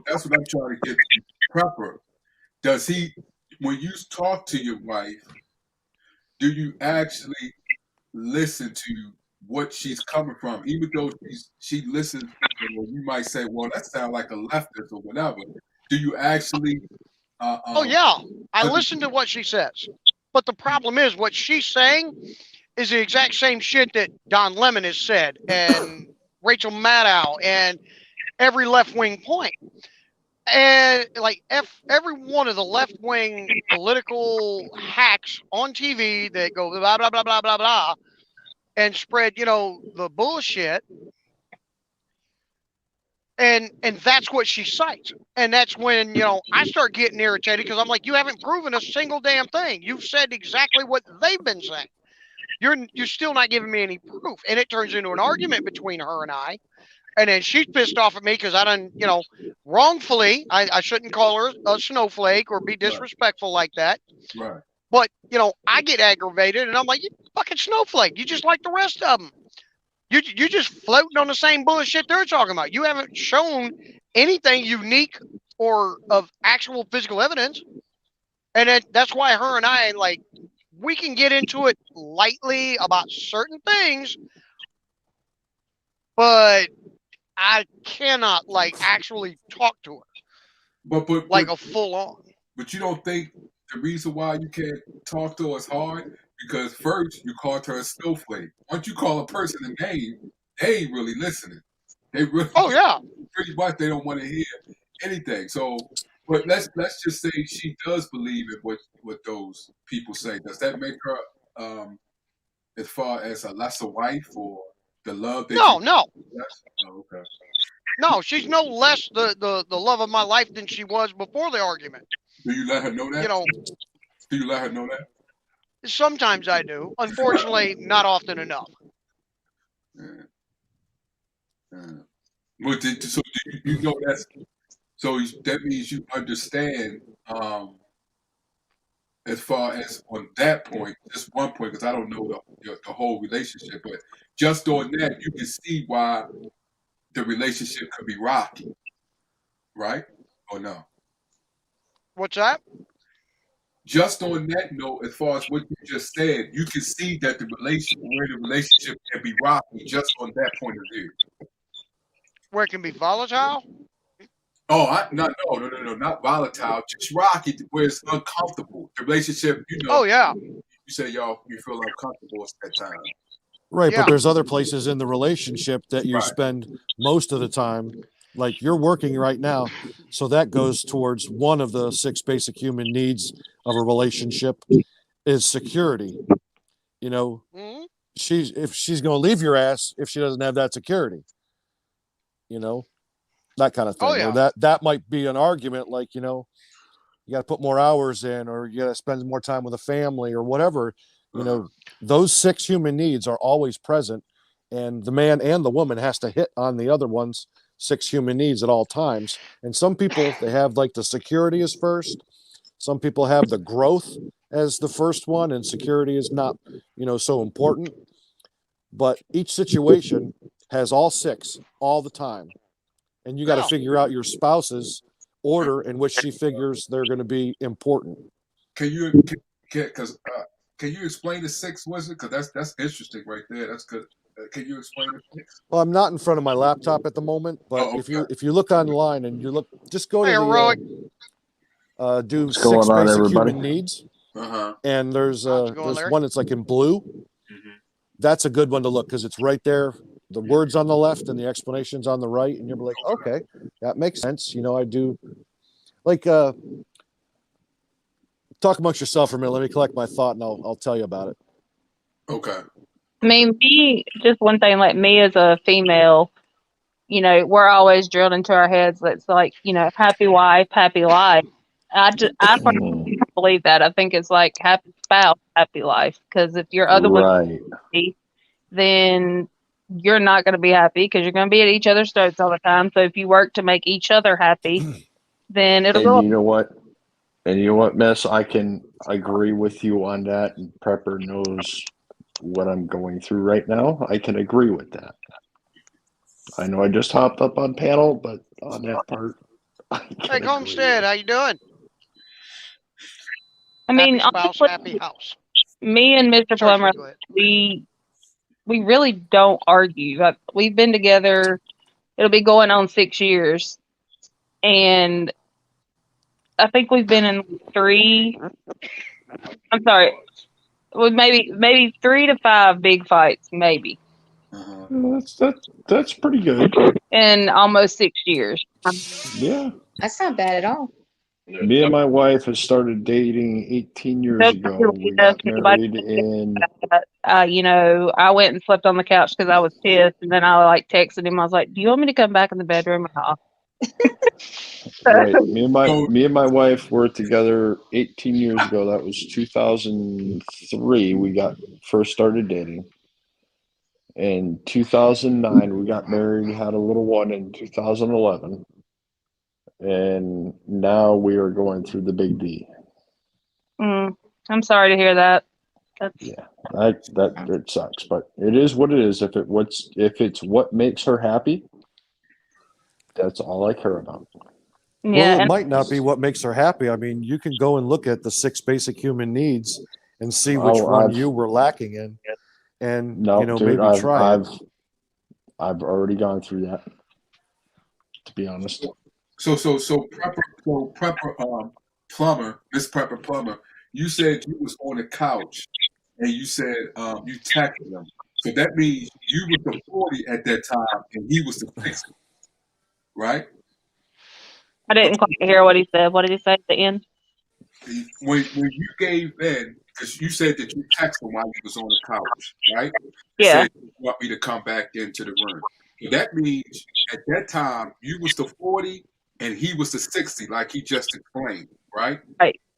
that's what I'm trying to get to. Prepper, does he, when you talk to your wife, do you actually listen to what she's coming from, even though she listens? You might say, "Well, that sounds like a leftist or whatever." Do you actually? Oh yeah, I listen to what she says, but the problem is what she's saying is the exact same shit that Don Lemon has said and Rachel Maddow and every left-wing point. And like every one of the left-wing political hacks on TV that go blah blah blah blah blah blah and spread, the bullshit. And that's what she cites. And that's when, I start getting irritated because I'm like, you haven't proven a single damn thing. You've said exactly what they've been saying. You're still not giving me any proof. And it turns into an argument between her and I. And then she's pissed off at me because I done, wrongfully, I shouldn't call her a snowflake or be disrespectful like that. Right. But, I get aggravated and I'm like, you fucking snowflake. You just like the rest of them. You're just floating on the same bullshit they're talking about. You haven't shown anything unique or of actual physical evidence. And that's why her and I, like, we can get into it lightly about certain things, but I cannot, like, actually talk to her. But a full on. But you don't think the reason why you can't talk to her is hard? Because first you called her a snowflake. Once you call a person a name, they ain't really listening. They really, pretty much they don't want to hear anything. So, but let's just say she does believe in what those people say. Does that make her, as far as a lesser wife or the love that? No. Oh, okay. No, she's no less the love of my life than she was before the argument. Do you let her know that? Do you let her know that? Sometimes I do. Unfortunately, not often enough. But so you know that means you understand as far as on that point, just one point, because I don't know the whole relationship, but just on that, you can see why the relationship could be rocky, right? Or no? What's that? Just on that note, as far as what you just said, you can see that the relationship can be rocky just on that point of view. Where it can be volatile? Oh, no, not volatile, just rocky, where it's uncomfortable. The relationship, Oh yeah. You say you feel uncomfortable at that time. Right, but there's other places in the relationship that you spend most of the time. Like you're working right now, so that goes towards one of the 6 basic human needs of a relationship is security. Mm-hmm. If she's going to leave your ass if she doesn't have that security, that kind of thing. Oh, yeah. Or that might be an argument, like, you got to put more hours in, or you got to spend more time with a family or whatever. Those 6 human needs are always present, and the man and the woman has to hit on the other one's 6 human needs at all times. And some people, they have like the security is first. Some people have the growth as the first one, and security is not, so important. But each situation has all 6 all the time. And you got to figure out your spouse's order in which she figures they're going to be important. Can you explain the six wizard? Because that's interesting right there. That's good. Can you explain the six? Well, I'm not in front of my laptop at the moment, but Oh, okay. if you look online and you look, just go to Hey, heroic. do What's 6 going on, basic everybody? human needs, Uh-huh. and there's How's it going, Larry? one that's like in blue. Mm-hmm. That's a good one to look because it's right there. The words on the left and the explanations on the right, and you'll be like, okay, that makes sense. You know, I do like talk amongst yourself for a minute. Let me collect my thought, and I'll tell you about it. Okay. I mean, just one thing, like me as a female, we're always drilled into our heads. That's like, happy wife, happy life. I personally don't believe that. I think it's like happy spouse, happy life. Because if your other one's Right. happy, then you're not going to be happy because you're going to be at each other's throats all the time. So if you work to make each other happy, then it'll And go. you know what? And you know what, Miss? I can agree with you on that. And Prepper knows what I'm going through right now. I can agree with that. I know I just hopped up on panel, but on that part, I can Hey, agree Homestead, with. how you doing? I mean, Happy spouse, honestly, happy house. me and Mr. Sorry, Plummer, go ahead. we really don't argue. Like, we've been together. It'll be going on 6 years, and I think we've been in 3. I'm sorry, with maybe 3 to 5 big fights, maybe Uh-huh. That's pretty good. in almost 6 years. Yeah. That's not bad at all. Me and my wife have started dating 18 years ago. We got married in. I went and slept on the couch because I was pissed, and then I texted him. I was like, "Do you want me to come back in the bedroom or not?" Right. Me So and my wife were together 18 years ago. That was 2003. We first started dating. In 2009, we got married, had a little one in 2011. And now we are going through the big D. I'm sorry to hear that. Yeah, that it sucks, but it is what it is. If it's what makes her happy, that's all I care about. Well, Yeah, it and might not be what makes her happy. I mean, you can go and look at the 6 basic human needs and see which one you were lacking in, and No, dude, maybe try it. I've already gone through that. To be honest. So Prepper Plumber, this Prepper Plumber, you said you was on the couch and you said you texted him. So that means you was the 40 at that time and he was the 60, right? I didn't quite hear what he said. What did he say at the end? When you gave in, because you said that you texted him while he was on the couch, right? You Yeah. said you want me to come back into the room. So that means at that time you was the 40 and he was the 60, like he just explained, right?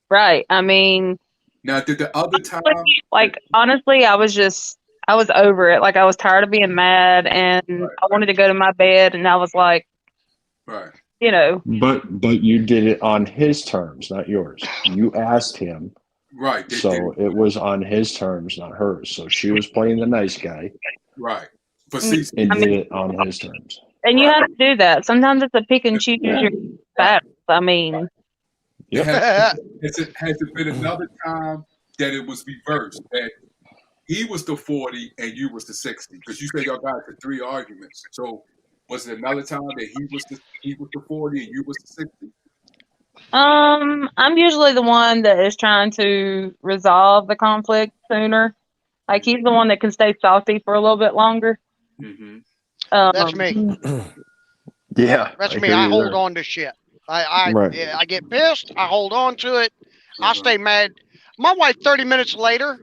Right. I mean, Now, did the other time, honestly, I was over it. Like, I was tired of being mad, and I wanted to go to my bed, and I was like, right? But you did it on his terms, not yours. You asked him. Right. So it was on his terms, not hers. So she was playing the nice guy. Right. But see, and did it on his terms. And you have to do that. Sometimes it's a pick and choose your battles. I mean, has it been another time that it was reversed, that he was the 40 and you was the 60? Because you said y'all got the 3 arguments. So was it another time that he was the 40 and you was the 60? I'm usually the one that is trying to resolve the conflict sooner. Like, he's the one that can stay salty for a little bit longer. Mm-hmm. That's me. Yeah, That's me. I hold on to shit. I get pissed. I hold on to it. I stay mad. My wife, 30 minutes later,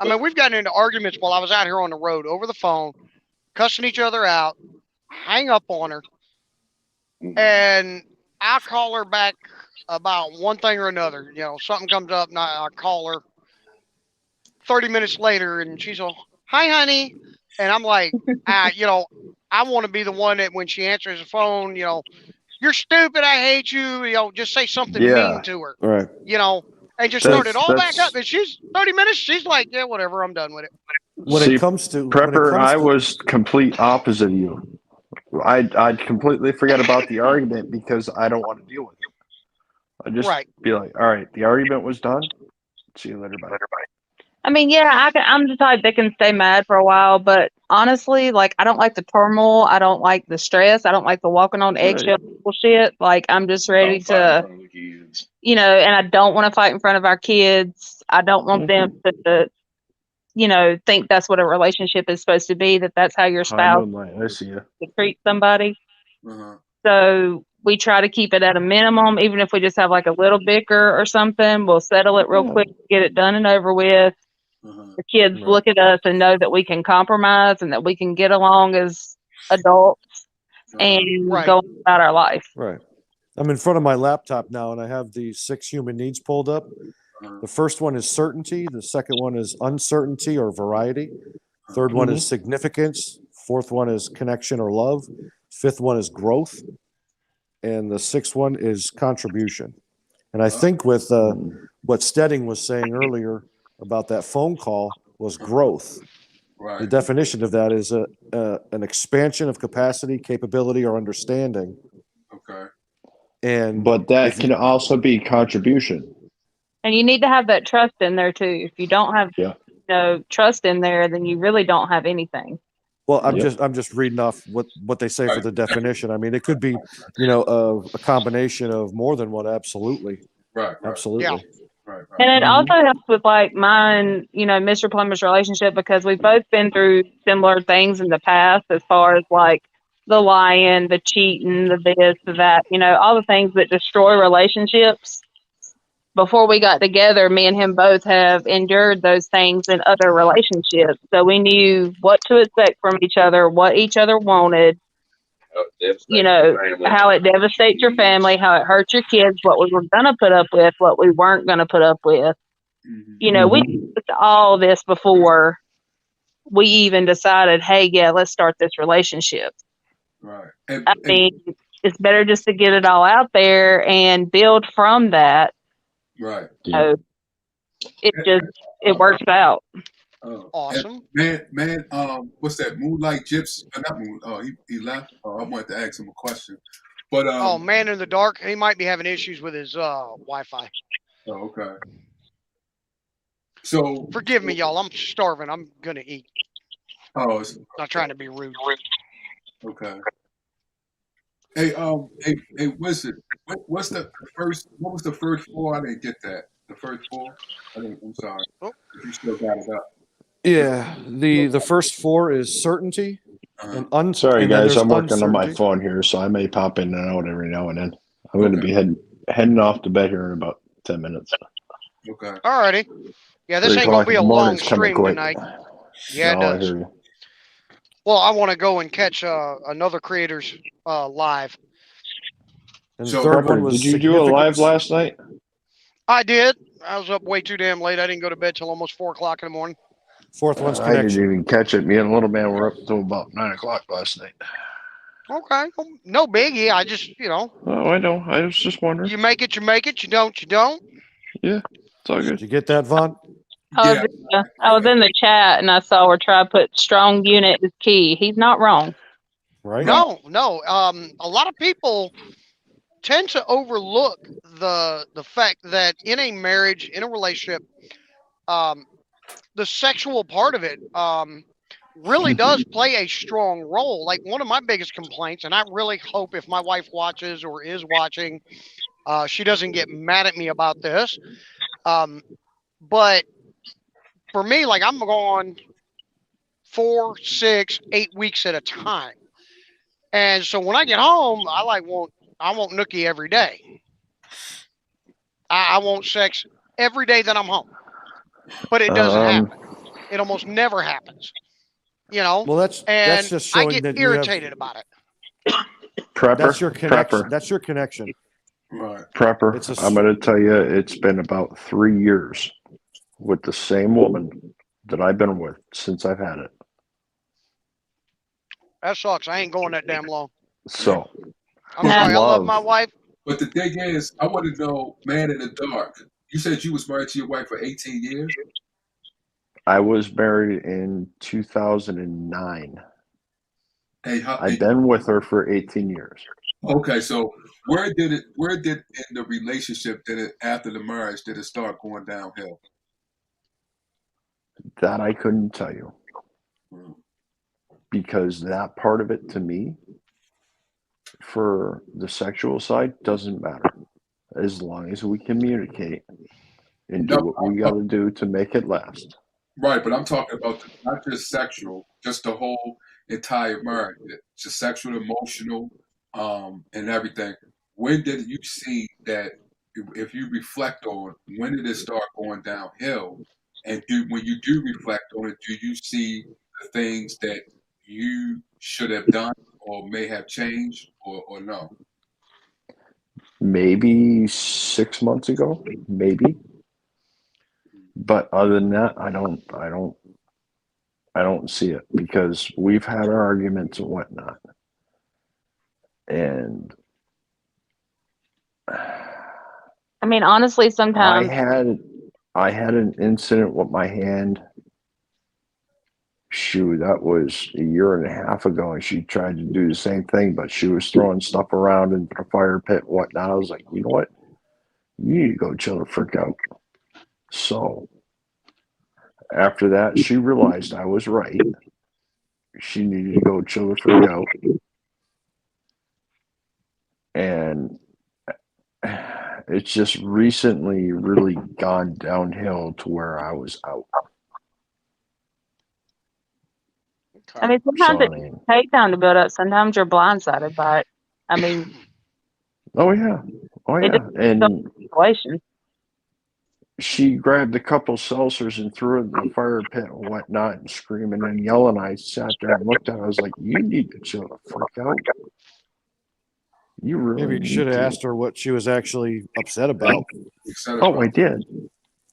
I mean, we've gotten into arguments while I was out here on the road over the phone, cussing each other out, hang up on her, and I call her back about one thing or another. Something comes up, and I call her 30 minutes later, and she's all, "Hi, honey." And I'm like, I want to be the one that when she answers the phone, "You're stupid. I hate you." Just say something mean to her. Right. And just start it all back up. And she's 30 minutes. She's like, "Yeah, whatever. I'm done with it." When it comes to Prepper, I was complete opposite of you. I'd completely forget about the argument because I don't want to deal with it. I just Right. be like, all right, the argument was done. See you later. Bye. I mean, yeah, I'm the type that can stay mad for a while, but honestly, like, I don't like the turmoil. I don't like the stress. I don't like the walking on eggshell bullshit. Like, I'm just ready to, and I don't want to fight in front of our kids. I don't want them to, think that's what a relationship is supposed to be, that that's how your High spouse moonlight. I see you. should treat somebody. Uh-huh. So we try to keep it at a minimum, even if we just have like a little bicker or something. We'll settle it real quick, get it done and over with. Uh-huh. The kids Right. look at us and know that we can compromise and that we can get along as adults and Right. go about our life. Right. I'm in front of my laptop now, and I have the 6 human needs pulled up. The first one is certainty. The second one is uncertainty or variety. Third one is significance. Fourth one is connection or love. Fifth one is growth. And the sixth one is contribution. And I think with what Stedding was saying earlier about that phone call was growth. The Right. definition of that is an expansion of capacity, capability, or understanding. Okay. And But that if you- can also be contribution. And you need to have that trust in there too. If you don't have trust in there, then you really don't have anything. well, I'm just reading off what they say for the definition. I mean, it could be, a combination of more than one. Absolutely. Right. Absolutely. Yeah. Right. And it also helps with like mine, Mr. Plummer's relationship, because we've both been through similar things in the past, as far as like the lying, the cheating, the this, the that, all the things that destroy relationships. Before we got together, me and him both have endured those things in other relationships. So we knew what to expect from each other, what each other wanted, how it devastates your family, how it hurts your kids, what we were going to put up with, what we weren't going to put up with. We looked at all this before we even decided, hey, yeah, let's start this relationship. Right. I mean, it's better just to get it all out there and build from that. Right. So it works out. Awesome. Man, what's that? Moonlight Gypsy? Not Moon. He left. I wanted to ask him a question, but Man in the dark. He might be having issues with his Wi-Fi. Oh, okay. So Forgive me, y'all. I'm starving. I'm gonna eat. Oh, it's, Not trying to be rude. okay. Hey, what's it? What's the first? What was the first four? I didn't get that. The first four. I'm sorry. Oh. You still got it up. Yeah, the first four is certainty and Sorry, and then guys, there's I'm working on my uncertainty. phone here, so I may pop in and out every now and then. I'm going to be heading off to bed here in about 10 minutes. Okay. Alrighty. Yeah, this 3 ain't gonna o'clock be in a the long morning's coming stream quick. tonight. Yeah, it No, I does. hear you. Well, I want to go and catch another creator's live. And the So, third one Prepper, was did you do a live significance. last night? I did. I was up way too damn late. I didn't go to bed till almost 4 o'clock in the morning. Fourth one's I didn't connection. even catch it. Me and Little Man were up until about 9 o'clock last night. Okay, well, no biggie. I just, Oh, I know. I was just wondering. you make it, you make it. You don't, you don't. Yeah, it's all Did good. you get that, Vaughn? yeah. I was in the chat and I saw where Try put strong unit is key. He's not wrong. Right? No. A lot of people tend to overlook the fact that in a marriage, in a relationship, the sexual part of it really does play a strong role. Like one of my biggest complaints, and I really hope if my wife watches or is watching, she doesn't get mad at me about this. But for me, like I'm going 4, 6, 8 weeks at a time. And so when I get home, I want nookie every day. I want sex every day that I'm home. But it doesn't happen. It almost never happens. Well, that's and just I showing get that you have. irritated about it. Prepper. That's your connection. Prepper. That's your connection. Right. Prepper. It's a I'm going to tell you, it's been about 3 years with the same woman that I've been with since I've had it. That sucks. I ain't going that damn long. So, I'm sorry. I love my wife. But the thing is, I want to know, man in the dark. You said you was married to your wife for 18 years? I was married in 2009. Hey, I've been with her for 18 years. Okay, so where did in the relationship did it after the marriage did it start going downhill? That I couldn't tell you Mm. because that part of it to me, for the sexual side, doesn't matter as long as we communicate and do No, what we got to do to make it last. right, but I'm talking about not just sexual, just the whole entire marriage, just sexual, emotional, and everything. When did you see that? If you reflect on when did it start going downhill, and when you do reflect on it, do you see the things that you should have done or may have changed, or no? Maybe 6 months ago, maybe. But other than that, I don't see it because we've had our arguments and whatnot. And I mean, honestly, I sometimes had I had an incident with my hand. Shoot, that was a year and a half ago, and she tried to do the same thing, but she was throwing stuff around in the fire pit and whatnot. I was like, you know what? You need to go chill the frick out. So after that, she realized I was right. She needed to go chill the frick out. And it's just recently really gone downhill to where I was out. I mean, So sometimes I it mean, takes time to build up. Sometimes you're blindsided by it. I mean, oh yeah, it just and situation. she grabbed a couple seltzers and threw it in the fire pit and whatnot, and screaming and yelling. I sat there and looked at her. I was like, "You need to chill the frick out. You Maybe really you should need have to." asked her what she was actually upset about, Oh, I did,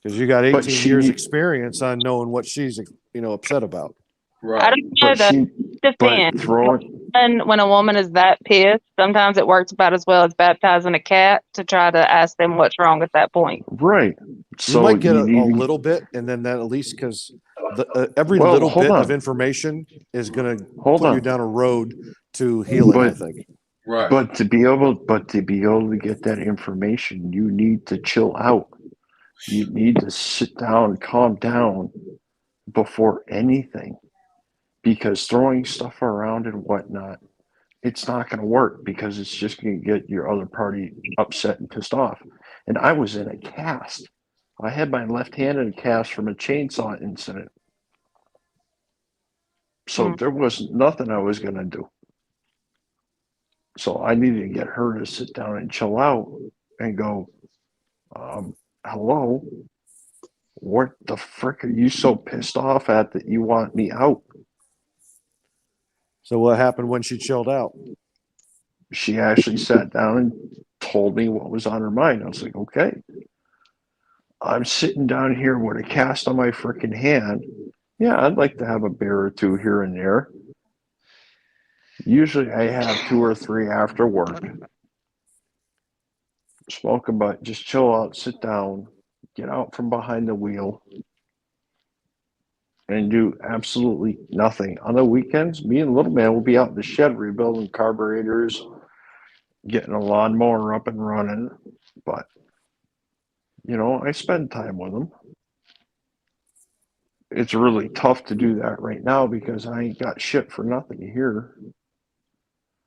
because you got but 18 years experience on knowing what she's upset about. I Right. don't know but though. she, but Depends. throwing And when a woman is that pissed, sometimes it works about as well as baptizing a cat to try to ask them what's wrong at that point. right. You So might get you a need to. little bit, and then that at least because every Well, little hold bit of on, information is going to hold put you on. down a road to healing, I But think. Right. but to be able to get that information, you need to chill out. You need to sit down, calm down before anything, because throwing stuff around and whatnot, it's not going to work because it's just going to get your other party upset and pissed off. And I was in a cast. I had my left hand in a cast from a chainsaw incident. So Mm. there was nothing I was going to do. So I needed to get her to sit down and chill out and go, hello, what the frick are you so pissed off at that you want me out? So what happened when she chilled out? She actually sat down and told me what was on her mind. I was like, okay, I'm sitting down here with a cast on my freaking hand. Yeah, I'd like to have a beer or two here and there. Usually I have 2 or 3 after work. Smoke a butt, just chill out, sit down, get out from behind the wheel, and do absolutely nothing. On the weekends, me and little man will be out in the shed rebuilding carburetors, getting a lawnmower up and running. But, I spend time with him. It's really tough to do that right now because I ain't got shit for nothing here.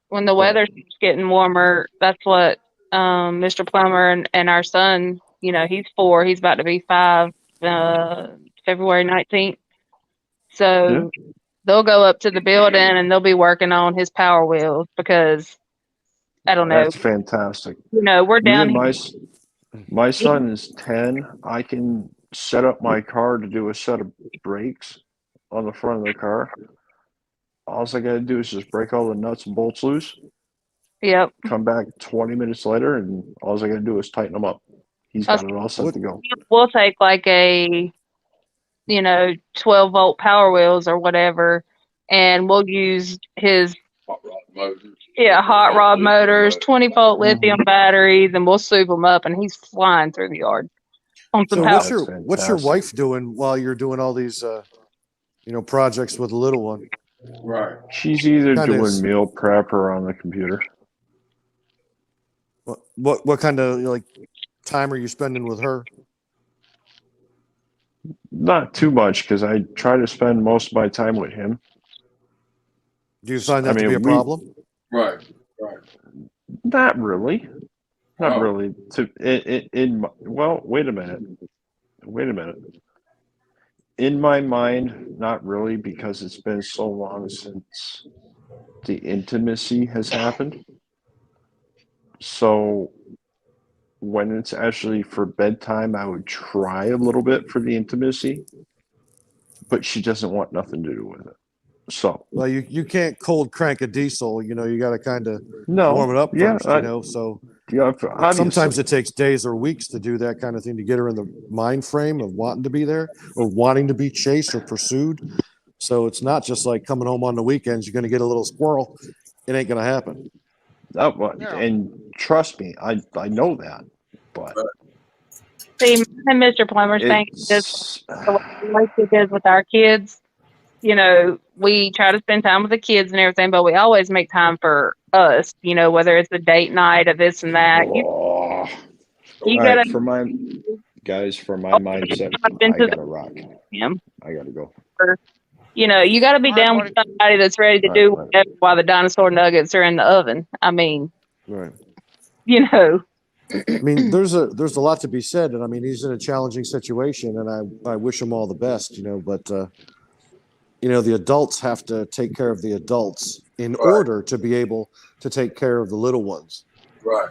When the But weather's getting warmer, that's what Mr. Plummer and our son, he's 4, he's about to be 5, February 19th. So they'll go up to the building and they'll be working on his Power Wheels because I don't know, that's fantastic. we're Me down and here. my son is 10. I can set up my car to do a set of brakes on the front of the car. All I got to do is just break all the nuts and bolts loose, Yep. come back 20 minutes later, and all I got to do is tighten them up. He's got it all set What to go. We'll take like a 12-volt Power Wheels or whatever, and we'll use his hot rod motors, 20-volt lithium batteries, and we'll soup them up, and he's flying through the yard on some So power. That's what's your fantastic. wife doing while you're doing all these projects with the little one? Right. She's either Kind of doing meal prep or on the computer. What kind of like time are you spending with her? Not too much because I try to spend most of my time with him. Do you find I that to be a mean, we problem? Right. Right. not really, not Oh. really. Well, wait a minute, wait a minute. In my mind, not really, because it's been so long since the intimacy has happened. So when it's actually for bedtime, I would try a little bit for the intimacy, but she doesn't want nothing to do with it. So Well, you can't cold crank a diesel. You know, you got to kind of warm it no, up yeah, first. You know, so yeah, sometimes obviously, it takes days or weeks to do that kind of thing to get her in the mind frame of wanting to be there or wanting to be chased or pursued. So it's not just like coming home on the weekends. You're going to get a little squirrel. It ain't going to happen. Yeah. and trust me, I know that, but See, mine and Mr. Plummer's thing is it's the way he does with our kids. You know, we try to spend time with the kids and everything, but we always make time for us. You know, whether it's a date night or this and that. oh, all You right gotta for my guys, for my mindset, dive into I gotta rock. him. I gotta go. You know, you got to be All right, down with buddy. somebody that's ready to All do right, man. whatever while the dinosaur nuggets are in the oven. I mean, Right. you know, I mean, there's a lot to be said, and I mean, he's in a challenging situation, and I wish him all the best. You know, but you know, the adults have to take care of the adults in Right. order to be able to take care of the little ones. Right.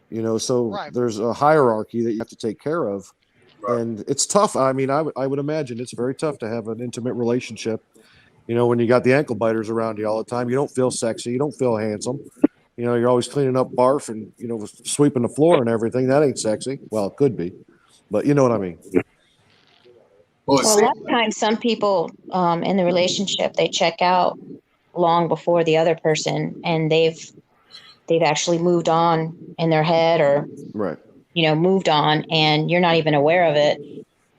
You know, so Right. there's a hierarchy that you have to take care of, Right. and it's tough. I mean, I would imagine it's very tough to have an intimate relationship. You know, when you got the ankle biters around you all the time, you don't feel sexy, you don't feel handsome. You know, you're always cleaning up barf and you know sweeping the floor and everything. That ain't sexy. Well, it could be, but you know what I mean. Well, it Well, a seems lot of times, some people in the relationship they check out long before the other person, and they've actually moved on in their head, or Right. moved on, and you're not even aware of it,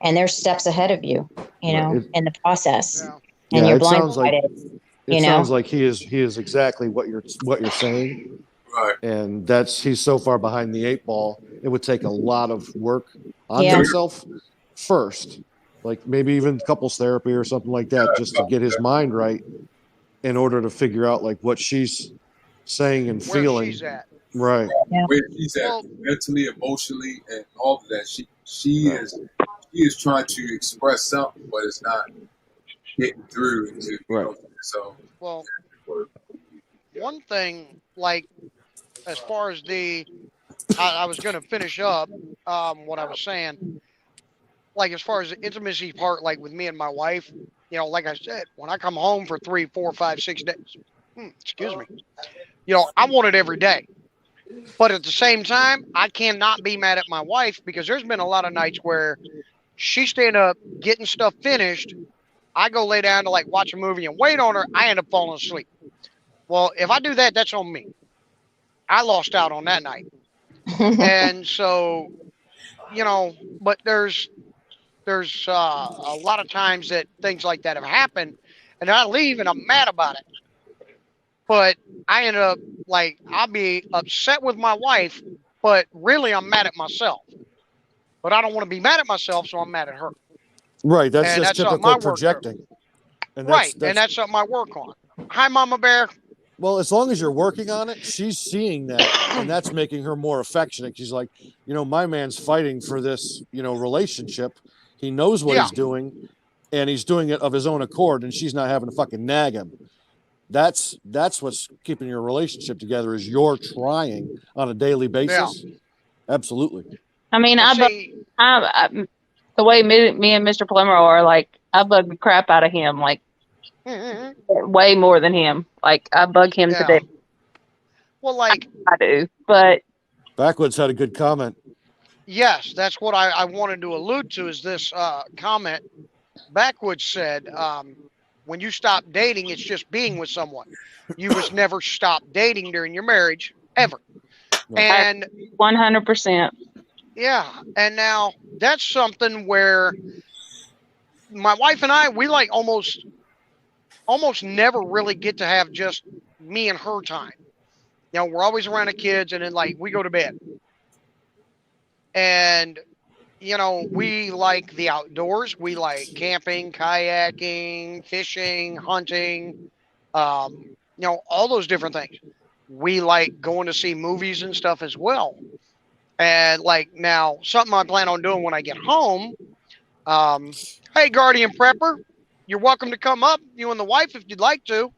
and they're steps ahead of you, Right. in the process, Yeah. and Yeah. you're It sounds like blindsided. it You know, sounds like he is exactly what you're saying, right. and that's he's so far behind the eight ball. It would take a lot of work on yeah, himself first, like maybe even couples therapy or something like that, just to get his mind right in order to figure out like what she's saying and Where feeling. she's at. Right. yeah, Where she's at Well, mentally, emotionally, and all of that. She Right. is trying to express something, but it's not getting through to Right. so well, one thing, like as far as I was going to finish up what I was saying. Like as far as the intimacy part, like with me and my wife, you know, like I said, when I come home for 3, 4, 5, 6 days, excuse me, you know, I want it every day. But at the same time, I cannot be mad at my wife because there's been a lot of nights where she's staying up getting stuff finished. I go lay down to like watch a movie and wait on her. I end up falling asleep. Well, if I do that, that's on me. I lost out on that night. And so, you know, but there's a lot of times that things like that have happened, and I leave and I'm mad about it. But I end up like I'll be upset with my wife, but really I'm mad at myself. But I don't want to be mad at myself, so I'm mad at her, Right. That's and just that's something I typical work through. projecting, and Right, and that's that's something I work on. Hi, Mama Bear. well, as long as you're working on it, she's seeing that, and that's making her more affectionate. She's like, you know, my man's fighting for this, you know, relationship. He knows what Yeah, he's doing, and he's doing it of his own accord, and she's not having to fucking nag him. That's what's keeping your relationship together is you're trying on a daily yeah. basis. Absolutely. I mean, Well, see, the way me and Mr. Plummer are, like, I bug the crap out of him, like yeah. way more than him. Like I bug him to death. Well, like I do, but Backwoods had a good comment. yes, that's what I wanted to allude to is this comment. Backwoods said, when you stop dating, it's just being with someone. You was never stop dating during your marriage, ever. Right. And 100%. yeah, and now that's something where my wife and I, we like almost never really get to have just me and her time. we're always around the kids, and then like we go to bed. And we like the outdoors. We like camping, kayaking, fishing, hunting, all those different things. We like going to see movies and stuff as well. And like now, something I plan on doing when I get home. Hey, Guardian Prepper, you're welcome to come up, you and the wife, if you'd like to.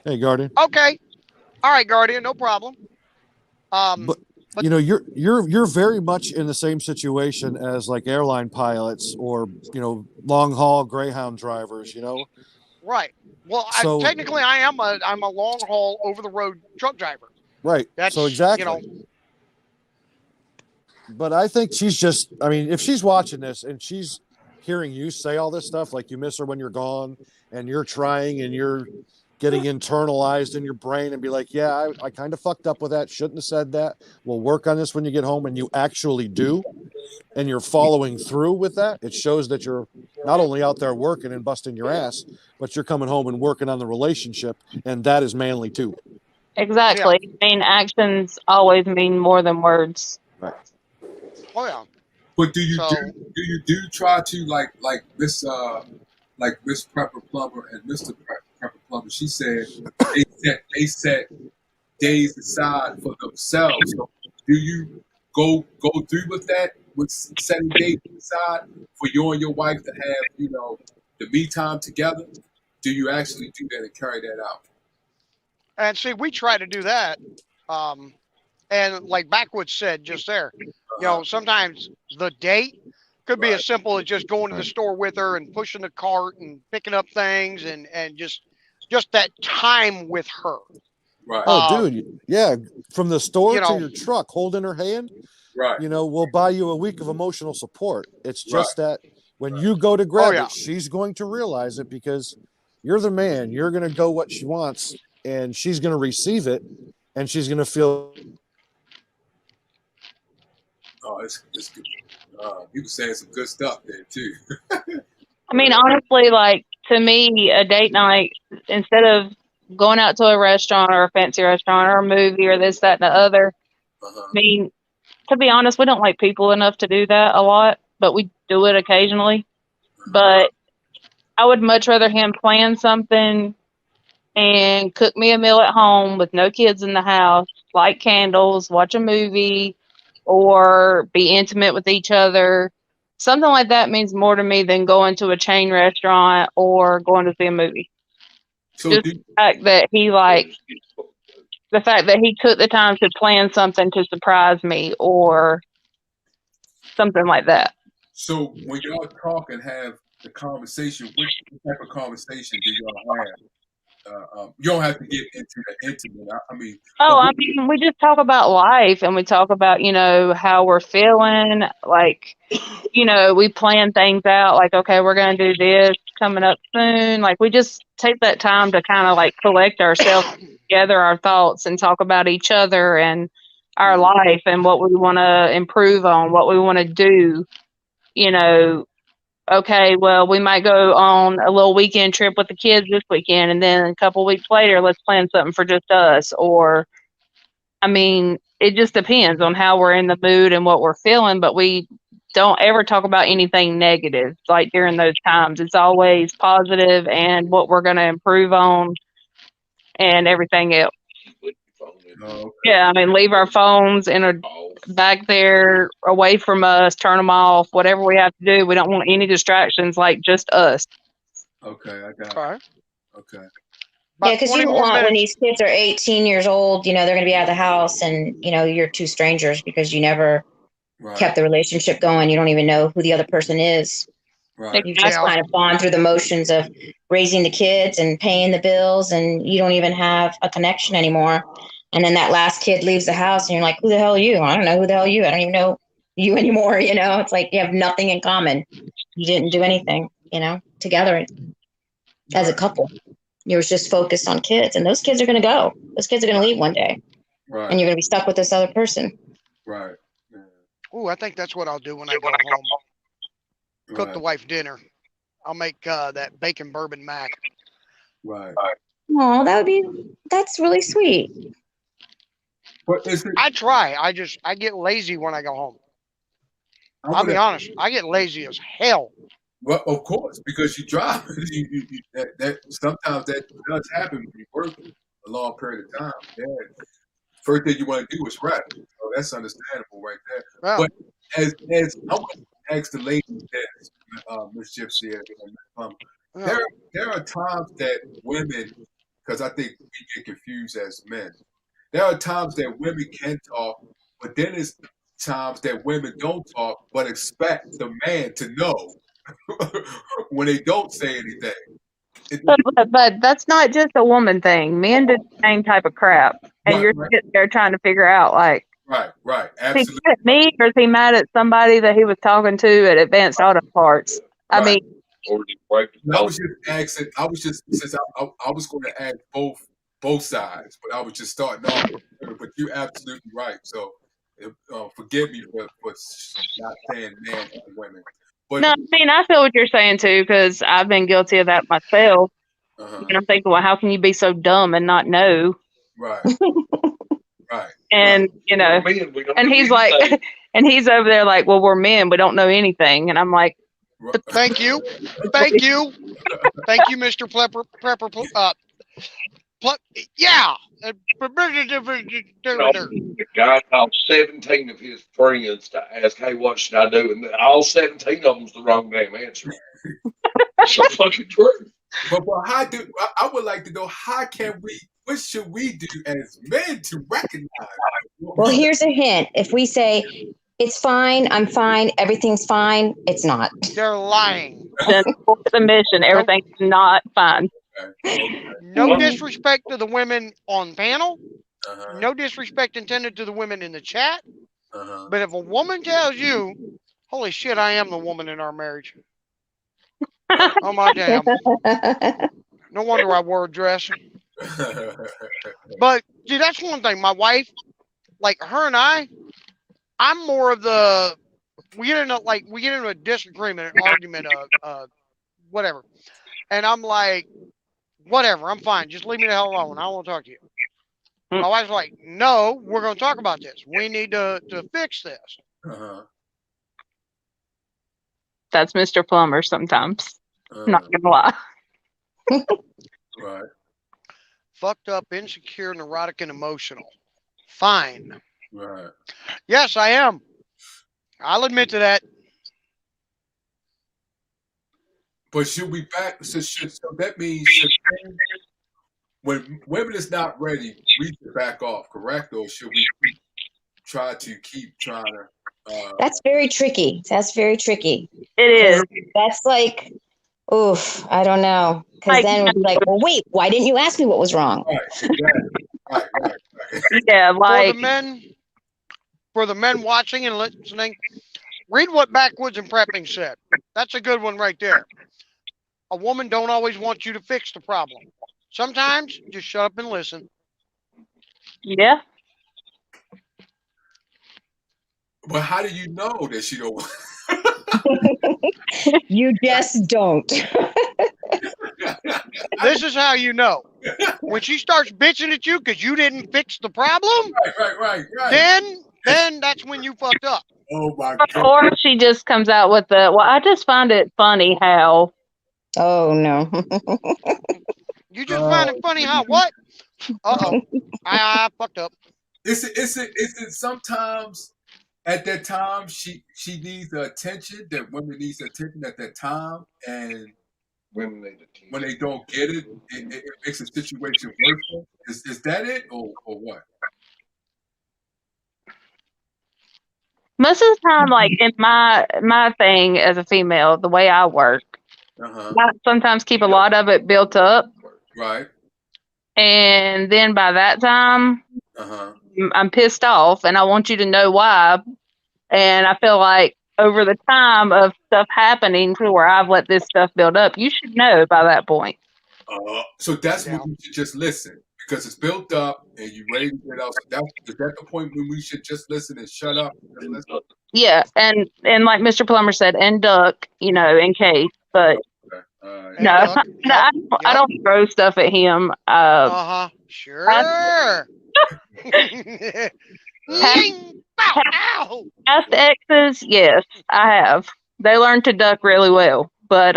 Hey, Guardian. Okay. All right, Guardian, no problem. But you're very much in the same situation as like airline pilots or long haul Greyhound drivers. Right. Well, So technically, I'm a long haul over the road truck driver. right. That's So exactly. But I think she's just. I mean, if she's watching this and she's hearing you say all this stuff, like you miss her when you're gone, and you're trying and you're getting internalized in your brain and be like, yeah, I kind of fucked up with that. Shouldn't have said that. We'll work on this when you get home, and you actually do, and you're following through with that. It shows that you're not only out there working and busting your ass, but you're coming home and working on the relationship, and that is manly too. Exactly. I mean, actions always mean more than words. Right. Oh yeah. But do you try to like Miss Prepper Plumber and Mr. Prepper Plumber? She said they set days aside for themselves. So do you go through with that, with setting days aside for you and your wife to have the me time together? Do you actually do that and carry that out? And see, we try to do that. And like Backwoods said just there, sometimes the date could be as simple as just going to the store with her and pushing the cart and picking up things and just that time with her. Right. Oh, dude, yeah. From the store to know- your truck, holding her hand. Right. We'll buy you a week of emotional support. It's just that when you go to grab it, she's going to realize it because you're the man. You're going to go what she wants, and she's going to receive it, and she's going to feel. Oh, it's good. You were saying some good stuff there too. I mean, honestly, like to me, a date night, instead of going out to a restaurant or a fancy restaurant or a movie or this, that, and the other, I mean, to be honest, we don't like people enough to do that a lot, but we do it occasionally. But I would much rather him plan something and cook me a meal at home with no kids in the house, light candles, watch a movie, or be intimate with each other. Something like that means more to me than going to a chain restaurant or going to see a movie. So Just the fact that he took the time to plan something to surprise me or something like that. So when y'all talk and have the conversation, what type of conversation do y'all have? You don't have to get into the intimate. I mean, we just talk about life and we talk about, how we're feeling. Like, we plan things out like, okay, we're going to do this coming up soon. Like, we just take that time to kind of like collect ourselves together, our thoughts, and talk about each other and our life and what we want to improve on, what we want to do. Okay, well, we might go on a little weekend trip with the kids this weekend, and then a couple weeks later, let's plan something for just us. Or, I mean, it just depends on how we're in the mood and what we're feeling, but we don't ever talk about anything negative, like during those times. It's always positive and what we're going to improve on and everything else. Yeah, I mean, leave our phones back there away from us, turn them off, whatever we have to do. We don't want any distractions, like just us. Okay, I got it. Okay. Yeah, because you don't want when these kids are 18 years old, they're going to be out of the house and, you're two strangers because you never kept the relationship going. You don't even know who the other person is. Right. You've just kind of gone through the motions of raising the kids and paying the bills, and you don't even have a connection anymore. And then that last kid leaves the house and you're like, who the hell are you? I don't know who the hell are you. I don't even know you anymore. It's like you have nothing in common. You didn't do anything, together as a couple. You were just focused on kids, and those kids are going to go. Those kids are going to leave one day. Right. And you're going to be stuck with this other person. Right. Oh, I think that's what I'll do when I go home. Cook the wife dinner. I'll make that bacon bourbon mac. Right. Oh, that's really sweet. But is it? I try. I get lazy when I go home. I'm I'll be gonna. honest. I get lazy as hell. Well, of course, because you drive. That sometimes that does happen when you work a long period of time. Yeah. First thing you want to do is rest. So that's understandable right there. Well, But as I want to ask the lady this, Miss Gypsy and Miss Plum, yeah. there are times that women, because I think we get confused as men. There are times that women can talk, but then it's times that women don't talk, but expect the man to know when they don't say anything. It, But that's not just a woman thing. Men do the same type of crap, and right, you're right, sitting there trying to figure out like, right, is he absolutely mad at me or is he mad at somebody that he was talking to at Advanced Auto Parts? I right. mean, And I was just asking. I was just since I was going to ask both sides, but I was just starting off. But you're absolutely right. So forgive me for not saying man and women. But no, I mean I feel what you're saying too because I've been guilty of that myself. And I'm thinking, well, how can you be so dumb and not know? right, right, And and he's like, and he's over there like, well, we're men, we don't know anything. And I'm like, right. Thank you. Thank you. Thank you, Mr. Prepper. Yeah. The guy called 17 of his friends to ask, hey, what should I do? And all 17 of them was the wrong damn answer. So fucking true. But how do I would like to know how can we? What should we do as men to recognize? Well, here's a hint. If we say, it's fine, I'm fine, everything's fine, it's not. They're lying. then for the mission, everything's not fine. Okay. No disrespect to the women on panel. Uh-huh. No disrespect intended to the women in the chat. Uh-huh. But if a woman tells you, holy shit, I am the woman in our marriage. Oh my damn. No wonder I wore a dress. But see, that's one thing. My wife, like her and I'm more of the we get into a disagreement, an argument, whatever. And I'm like, whatever, I'm fine. Just leave me the hell alone. I don't want to talk to you. My wife's like, no, we're going to talk about this. We need to fix this. Uh-huh. That's Mr. Plumber sometimes. Not gonna lie. Right. Fucked up, insecure, neurotic, and emotional. Fine. Right. Yes, I am. I'll admit to that. But should we back? So that means when women is not ready, we should back off, correct? Or should we try to keep trying to? That's very tricky. That's very tricky. It is. That's like, oof, I don't know. Because Like- then we'll be like, well, wait, why didn't you ask me what was wrong? Right. Exactly. Right. Yeah, like For the men watching and listening, read what Backwoods and Prepping said. That's a good one right there. A woman don't always want you to fix the problem. Sometimes just shut up and listen. yeah. But how do you know that she don't? You just don't. This is how you know. When she starts bitching at you because you didn't fix the problem, Right. then that's when you fucked up. Oh my God. Or she just comes out with the, well, I just find it funny how. Oh, no. You just find it funny how what? Uh-oh. I fucked up. Is it sometimes at that time she needs the attention that women needs attention at that time, and Women need attention. when they don't get it, it makes the situation worse. Is that it or what? Most of the time, like in my thing as a female, the way I work, Uh-huh. I sometimes keep a lot of it built up, Right. and then by that time, Uh-huh. I'm pissed off, and I want you to know why. And I feel like over the time of stuff happening to where I've let this stuff build up, you should know by that point. So that's when you should just listen because it's built up and you're ready to get out. So is that the point when we should just listen and shut up? And listen? Yeah, and like Mr. Plummer said, and duck, in case. But Okay. Hey, No, Duck. no, Yep. I don't throw stuff at him. Uh-huh. Sure. Past, Ying! Bow! Ow! past exes, yes, I have. They learned to duck really well, but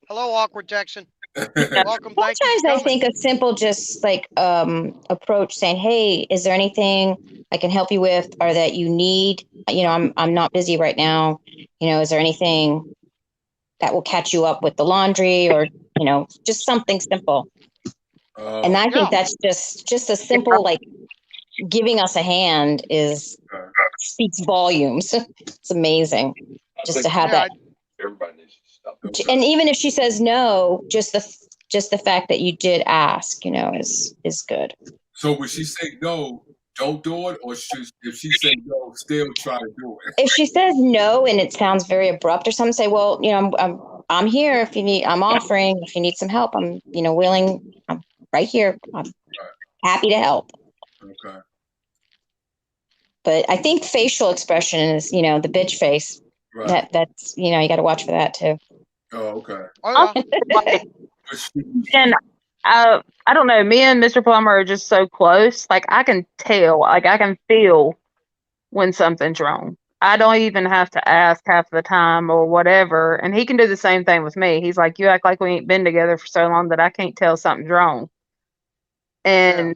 Hello, awkward Texan. yeah, Welcome. Thank you for Sometimes I coming. think a simple just like approach saying, "Hey, is there anything I can help you with or that you need? I'm not busy right now. Is there anything that will catch you up with the laundry or, just something simple." And I Yeah. think that's just a simple like giving us a hand is speaks volumes. It's amazing just to have Yeah. that. Everybody needs to stop. And even if she says no, just the fact that you did ask, is good. So when she say no, don't do it, or if she say no, still try to do it. If she says no and it sounds very abrupt or something, say, well, I'm here if you need. I'm offering if you need some help. I'm willing. I'm right here. I'm happy to help. Okay. But I think facial expression is the bitch face. Right. That's you got to watch for that too. Oh, okay. Oh, yeah. But and I don't know. Me and Mr. Plummer are just so close. Like I can tell. Like I can feel when something's wrong. I don't even have to ask half the time or whatever. And he can do the same thing with me. He's like, you act like we ain't been together for so long that I can't tell something's wrong. And,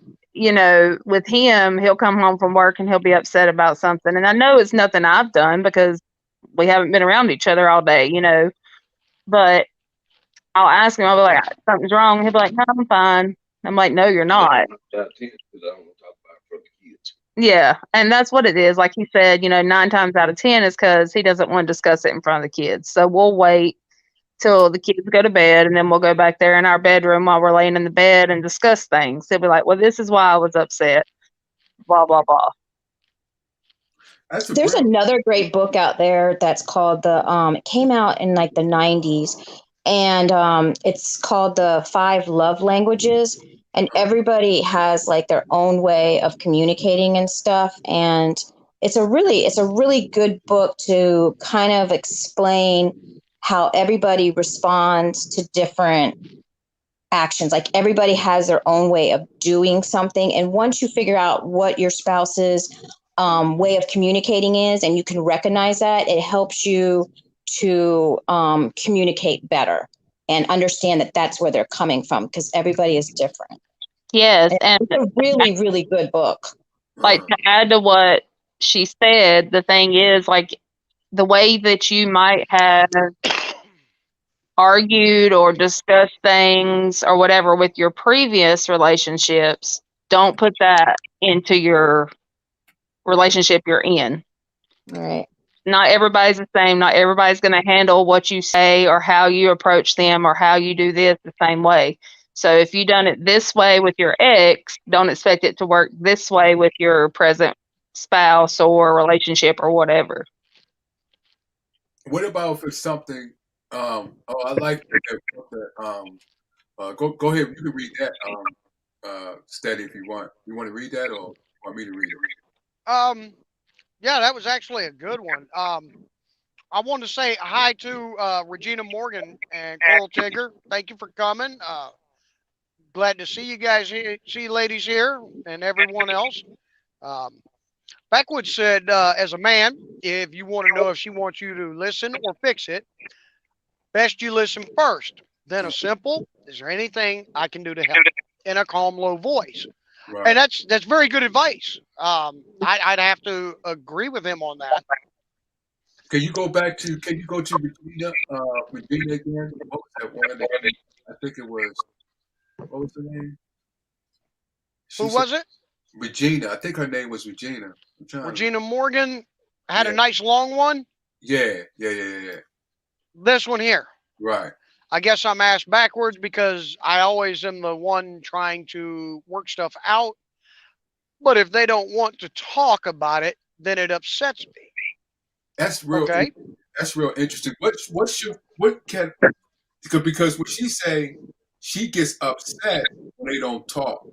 with him, he'll come home from work and he'll be upset about something. And I know it's nothing I've done because we haven't been around each other all day, But I'll ask him, I'll be like, something's wrong. He'll be like, no, I'm fine. I'm like, no, you're not. Yeah, and that's what it is. Like he said, 9 times out of 10 is because he doesn't want to discuss it in front of the kids. So we'll wait till the kids go to bed, and then we'll go back there in our bedroom while we're laying in the bed and discuss things. He'll be like, well, this is why I was upset, blah, blah, blah. There's another great book out there that's called it came out in like the 90s, and it's called The 5 Love Languages, and everybody has like their own way of communicating and stuff, and it's a really good book to kind of explain how everybody responds to different actions. Like everybody has their own way of doing something, and once you figure out what your spouse's way of communicating is, and you can recognize that, it helps you to communicate better and understand that that's where they're coming from because everybody is different. Yes, and it's a really, really good book. like to add to what she said, the thing is, like, the way that you might have argued or discussed things or whatever with your previous relationships, don't put that into your relationship you're in. Right. Not everybody's the same. Not everybody's going to handle what you say or how you approach them or how you do this the same way. So if you done it this way with your ex, don't expect it to work this way with your present spouse or relationship or whatever. What about if it's something? I like that. Go ahead. You can read that. Steady, if you want. You want to read that, or want me to read it? Yeah, that was actually a good one. I want to say hi to Regina Morgan and Coral Tigger. Thank you for coming. Glad to see you guys here, see you ladies here, and everyone else. Backwoods said, as a man, if you want to know if she wants you to listen or fix it, best you listen first. Then a simple, is there anything I can do to help? In a calm, low voice. Right. And that's very good advice. I'd have to agree with him on that. Can you go back to? Can you go to Regina? Regina again. What was that one? I think it was. What was her name? Who was it? Regina. I think her name was Regina. Regina Morgan had a nice long one. Yeah. This one here. Right. I guess I'm asked backwards because I always am the one trying to work stuff out. But if they don't want to talk about it, then it upsets me. That's real. Okay. That's real interesting. Because when she say she gets upset when they don't talk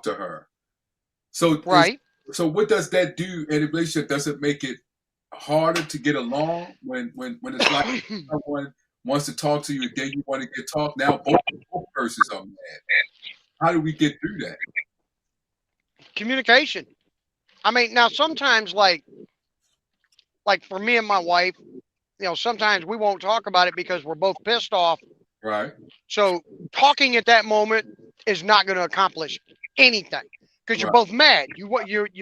to her. So right. So what does that do in a relationship? Does it make it harder to get along when it's like someone wants to talk to you, and then you want to get talked. Now both persons are mad. How do we get through that? Communication. I mean, now sometimes like for me and my wife, sometimes we won't talk about it because we're both pissed off. Right. So talking at that moment is not going to accomplish anything because you're Right. both mad. You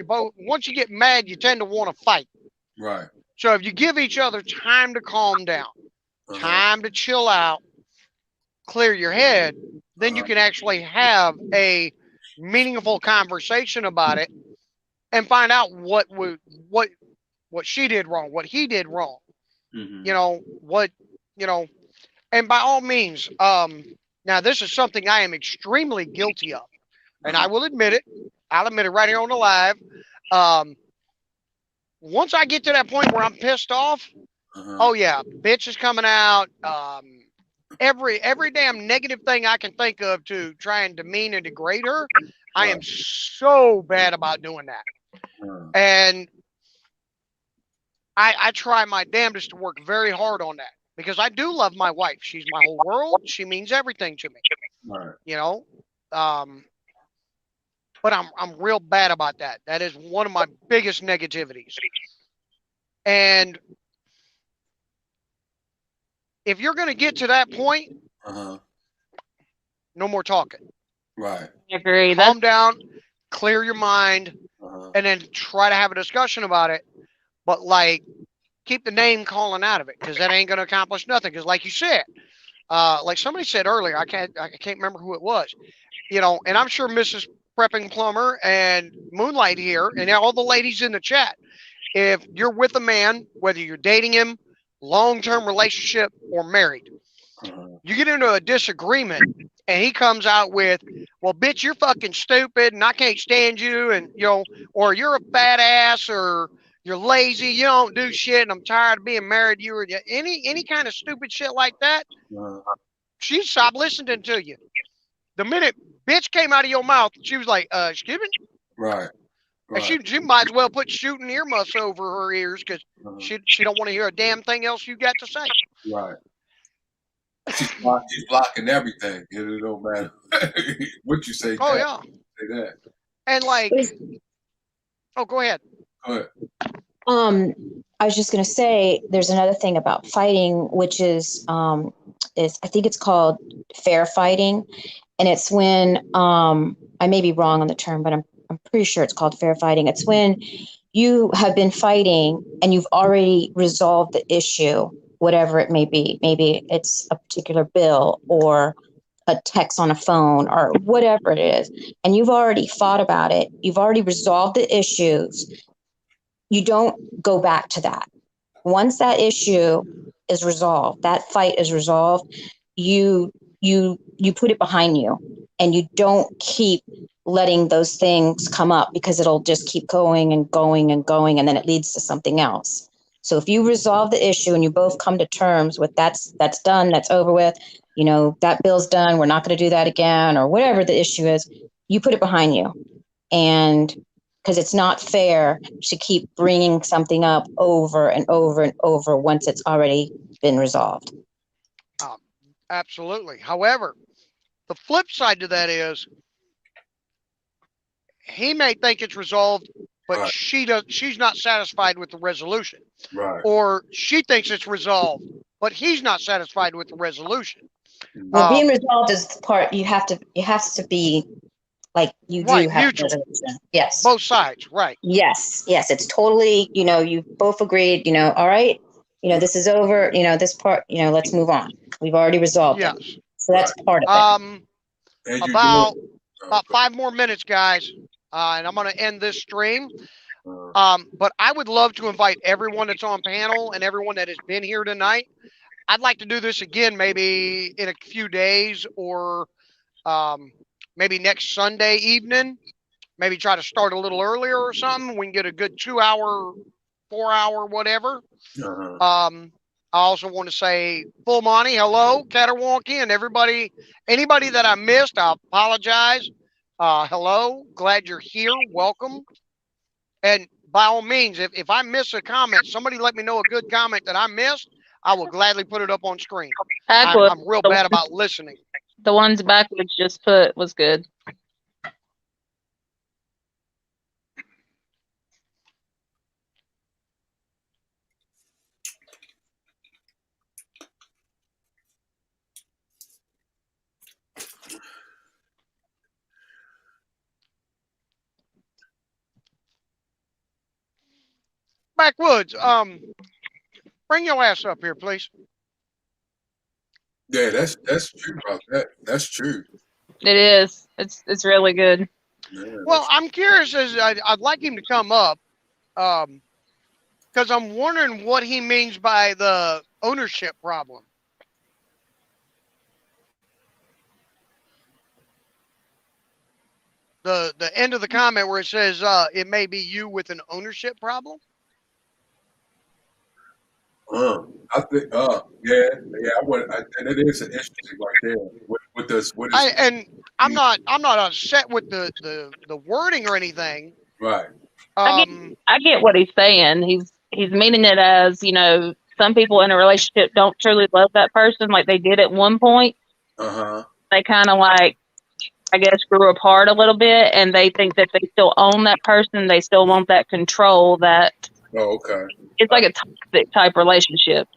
both, once you get mad, you tend to want to fight. Right. So if you give each other time to calm down, time to chill out, clear your head, then you can actually have a meaningful conversation about it and find out what she did wrong, what he did wrong. What and by all means, now this is something I am extremely guilty of, and I will admit it. I'll admit it right here on the live. Once I get to that point where I'm pissed off, oh yeah, bitch is coming out. Every damn negative thing I can think of to try and demean and degrade her, I am so bad about doing that. And I try my damnedest to work very hard on that because I do love my wife. She's my whole world. She means everything to me. But I'm real bad about that. That is one of my biggest negativities. And if you're going to get to that point, no more talking. Right. I agree. Calm down, clear your mind, and then try to have a discussion about it. But like, keep the name calling out of it because that ain't going to accomplish nothing. Because like you said, like somebody said earlier, I can't remember who it was. And I'm sure Mrs. Prepping Plumber and Moonlight here, and all the ladies in the chat, if you're with a man, whether you're dating him, long-term relationship, or married, you get into a disagreement, and he comes out with, "Well, bitch, you're fucking stupid, and I can't stand you, and or you're a fat ass, or you're lazy, you don't do shit, and I'm tired of being married to you," or any kind of stupid shit like that. She stopped listening to you. The minute bitch came out of your mouth, she was like, "Excuse me." Right. And she might as well put shooting earmuffs over her ears because she don't want to hear a damn thing else you got to say. Right. She's blocking everything. It don't matter what you say. Oh yeah. Say that. And like, go ahead. Go ahead. I was just going to say, there's another thing about fighting, which is I think it's called fair fighting, and it's when I may be wrong on the term, but I'm pretty sure it's called fair fighting. It's when you have been fighting and you've already resolved the issue, whatever it may be. Maybe it's a particular bill or a text on a phone or whatever it is, and you've already fought about it. You've already resolved the issues. You don't go back to that. Once that issue is resolved, that fight is resolved, you put it behind you, and you don't keep letting those things come up because it'll just keep going and going and going, and then it leads to something else. So if you resolve the issue and you both come to terms with that's done, that's over with, that bill's done, we're not going to do that again, or whatever the issue is, you put it behind you. And because it's not fair to keep bringing something up over and over and over once it's already been resolved. Absolutely. However, the flip side to that is he may think it's resolved, but she's not satisfied with the resolution. Right. Or she thinks it's resolved, but he's not satisfied with the resolution. Well, being resolved is the part you have to be like you do have mutual. resolution. Yes. Both sides, right. Yes. It's totally, you both agreed, all right, this is over, this part, let's move on. We've already resolved it. So that's part of it. About 5 more minutes, guys, and I'm going to end this stream. But I would love to invite everyone that's on panel and everyone that has been here tonight. I'd like to do this again maybe in a few days or maybe next Sunday evening. Maybe try to start a little earlier or something. We can get a good 2-hour, 4-hour, whatever. I also want to say, Full Monty, hello, Catawonky, and anybody that I missed, I apologize. Hello, glad you're here. Welcome. And by all means, if I miss a comment, somebody let me know a good comment that I missed. I will gladly put it up on screen. I'm Backwards, real bad about listening. the ones backwards just put was good. Backwoods, bring your ass up here, please. Yeah, that's true about that. That's true. It is. It's really good. Yeah, Well, I'm curious as I'd like him to come up, because I'm wondering what he means by the ownership problem. The end of the comment where it says it may be you with an ownership problem. I think, yeah, I would, and it is an interesting right there. With this, what is I'm not upset with the wording or anything. right? I get what he's saying. He's meaning it as, some people in a relationship don't truly love that person like they did at one point. They kind of like, I guess, grew apart a little bit, and they think that they still own that person. They still want that control. That Oh, okay. It's like a toxic type relationship,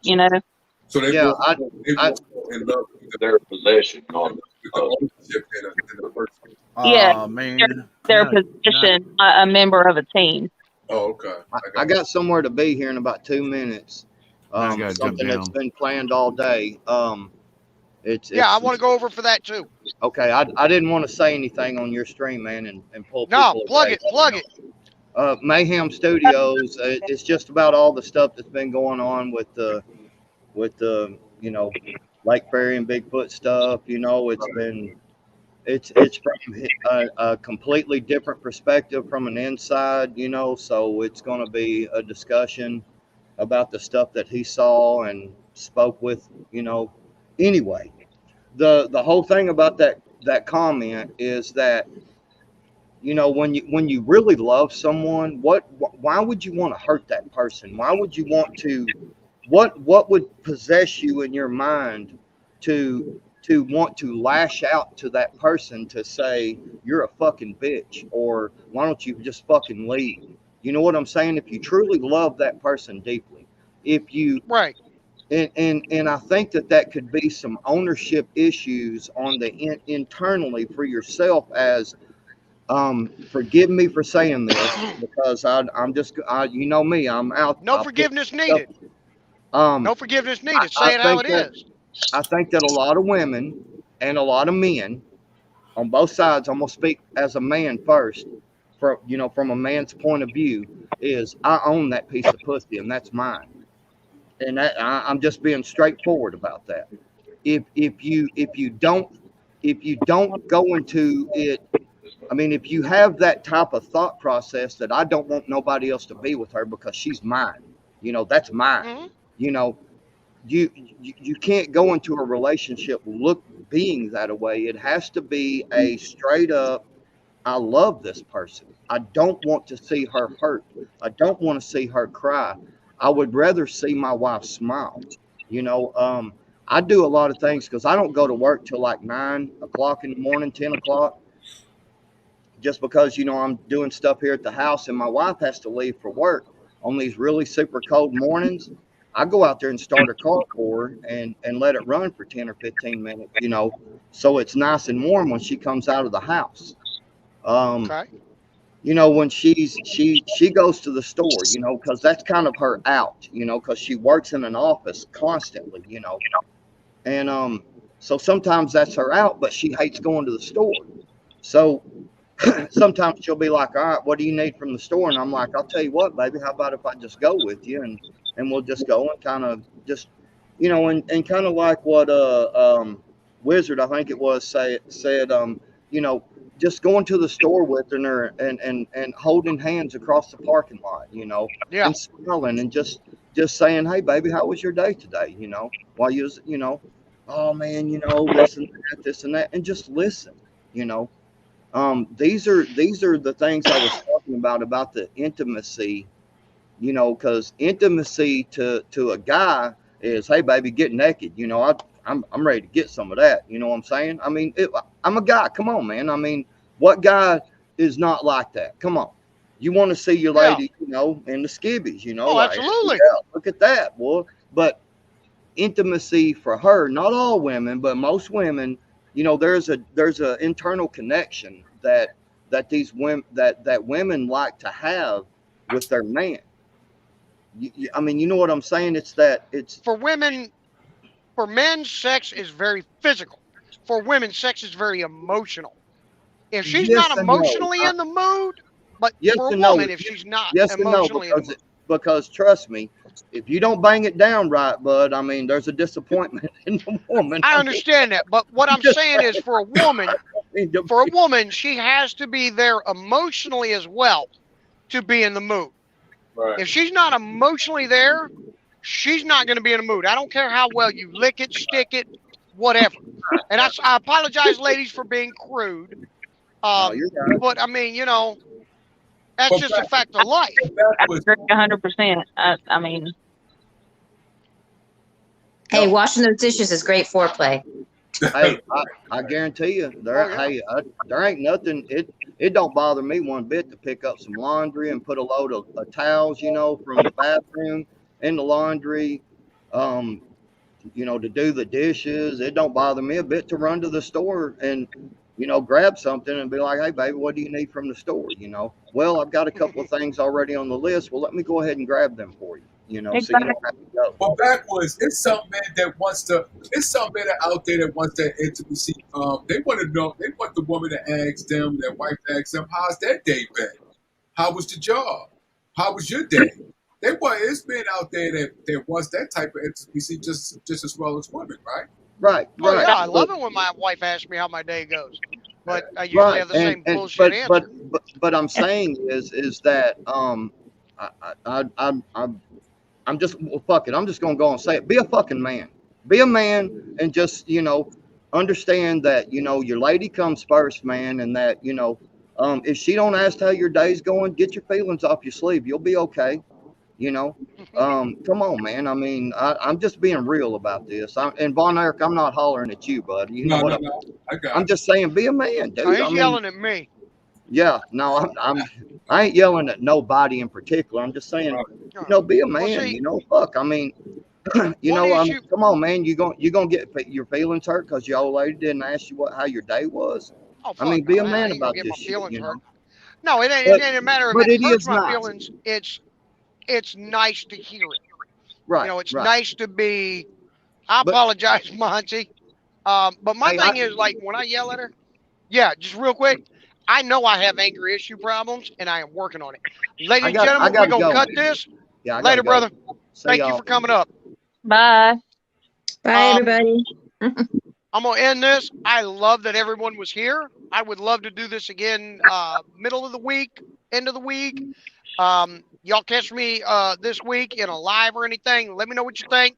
So they Yeah, they I- more in love with Their possession, not the ownership in the person. Yeah, man. their position, a member of a team. Oh, okay. I got somewhere to be here in about 2 minutes. I gotta jump Something that's down. been planned all day. I want to go over for that too. Okay, I didn't want to say anything on your stream, man, and pull No, people plug away. it, plug it. Mayhem Studios. It's just about all the stuff that's been going on with the Lake Ferry and Bigfoot stuff. It's from a completely different perspective from an inside. So it's going to be a discussion about the stuff that he saw and spoke with. Anyway, the whole thing about that comment is that when you really love someone, why would you want to hurt that person? Why would you want to what would possess you in your mind to want to lash out to that person to say you're a fucking bitch, or why don't you just fucking leave? You know what I'm saying? If you truly love that person deeply, if you Right. and I think that could be some ownership issues on the internally for yourself. As forgive me for saying this, because I'm just you know me, I'm out. No I put forgiveness stuff. needed. No forgiveness needed. Say it how it is. I think that a lot of women and a lot of men on both sides, I'm gonna speak as a man first, from a man's point of view, is I own that piece of pussy and that's mine. And I'm just being straightforward about that. If you don't go into it, I mean, if you have that type of thought process that I don't want nobody else to be with her because she's mine, that's mine. Mhm. You know, you can't go into a relationship being that way. It has to be a straight up, I love this person. I don't want to see her hurt. I don't want to see her cry. I would rather see my wife smile. I do a lot of things because I don't go to work till like 9 o'clock in the morning, 10 o'clock, just because I'm doing stuff here at the house and my wife has to leave for work on these really super cold mornings. I go out there and start a car for her and let it run for 10 or 15 minutes, so it's nice and warm when she comes out of the house. Okay. When she goes to the store, because that's kind of her out, because she works in an office constantly, and so sometimes that's her out, but she hates going to the store. So sometimes she'll be like, all right, what do you need from the store? And I'm like, I'll tell you what, baby, how about if I just go with you and we'll just go and kind of just, and kind of like what Wizard, I think it was, said, just going to the store with her and holding hands across the parking lot, Yeah. and smiling and just saying, hey, baby, how was your day today? While you was, oh man, this and that, and just listen, these are the things I was talking about the intimacy, because intimacy to a guy is, hey baby, get naked. You know, I'm ready to get some of that. You know what I'm saying? I mean, I'm a guy. Come on, man. I mean, what guy is not like that? Come on. You want to see your Yeah. lady, you know, in the skivvies, you know, Oh, like, absolutely. yeah, look at that, boy. But intimacy for her, not all women, but most women, you know, there's a internal connection that women that women like to have with their man. I mean, you know what I'm saying? It's For women, for men, sex is very physical. For women, sex is very emotional. If she's not yes and no. emotionally in the mood, but Yes for a and no. woman, if she's not Yes and no, emotionally in the mood. because trust me, if you don't bang it down right, bud, I mean, there's a disappointment in the woman. I I understand that, but what I'm just saying is mean, for a woman, she has to be there emotionally as well to be in the mood. Right. If she's not emotionally there, she's not going to be in the mood. I don't care how well you lick it, stick it, whatever. And I apologize, ladies, for being crude. no, you're right. But I mean, you know, that's But just a fact of life. back I was agree 100%. I mean, Hey, washing those dishes is great foreplay. Hey, I guarantee you, Oh, yeah. there ain't nothing. It don't bother me one bit to pick up some laundry and put a load of towels, you know, from the bathroom in the laundry. Um, you know, to do the dishes. It don't bother me a bit to run to the store and, you know, grab something and be like, hey, baby, what do you need from the store? You know, well, I've got a couple of things already on the list. Well, let me go ahead and grab them for you, you know, so you exactly. don't have to go. Well, backwards, it's some man that wants to. It's some men out there that wants that intimacy. They want to know. They want the woman to ask them, their wife to ask them, "How's that day been? How was the job? How was your day?" They want. It's men out there that wants that type of intimacy just as well as women, right? Right, Oh, right. yeah. I But love it when my wife asks me how my day goes. But I usually right, have the same and bullshit answer. but I'm saying is that I I'm just, well, fuck it. I'm just gonna go and say it. Be a fucking man. Be a man, and just, you know, understand that, you know, your lady comes first, man, and that, you know, if she don't ask how your day's going, get your feelings off your sleeve. You'll be okay. You know, come on, man. I mean, I'm just being real about this. And Von Erich, I'm not hollering at you, bud. You know No, what? no, no. I got I'm it. just saying, be a man, Oh, dude. I he's mean, yelling at me. yeah, no, I ain't yelling at nobody in particular. I'm just saying, Right. you know, be a Well, man. see, You know, fuck. I mean, you one know, I mean, issue. come on, man. You gonna get your feelings hurt because your old lady didn't ask you how your day was. Oh, I fuck mean, be no. a I man ain't going to about get this my shit. feelings You hurt. know, No, it but ain't a matter of but it it hurts is my nice, feelings. It's nice to hear it. You right? know, it's Right. nice to be. I But apologize, Monty. But my hey, thing is, like, when I yell at her, yeah, just real quick, I know I have anger issue problems, and I am working on it. Ladies and I gentlemen, we're gotta going to go. cut this. Yeah, I gotta Later, go. brother. See Thank you y'all. for coming up. Bye. Bye, everybody. I'm going to end this. I love that everyone was here. I would love to do this again middle of the week, end of the week. Y'all catch me this week in a live or anything. Let me know what you think.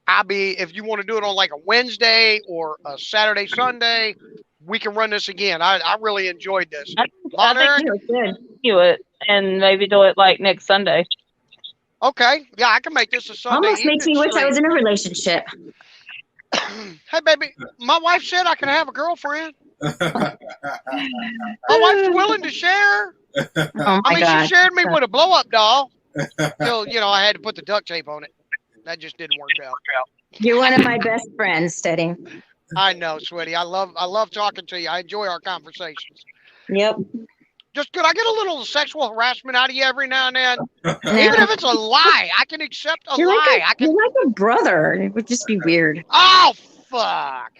If you want to do it on like a Wednesday or a Saturday, Sunday, we can run this again. I really enjoyed this. I Von think Erich? Yeah, good. do it and maybe do it like next Sunday. Okay. Yeah, I can make this a Sunday Almost makes evening me wish I was stream. in a relationship. Hey, baby, my wife said I can have a girlfriend. Right. My wife's willing to share. Oh I my mean, she God. shared me with a blow up doll till, I had to put the duct tape on it. That just didn't work out. You're one of my best friends, Steady. I know, sweetie. I love talking to you. I enjoy our conversations. Yep. Just could I get a little sexual harassment out of you every now and then? Now, Even if it's a lie, I can accept a lie. you're like a brother. It would just be weird. Oh fuck!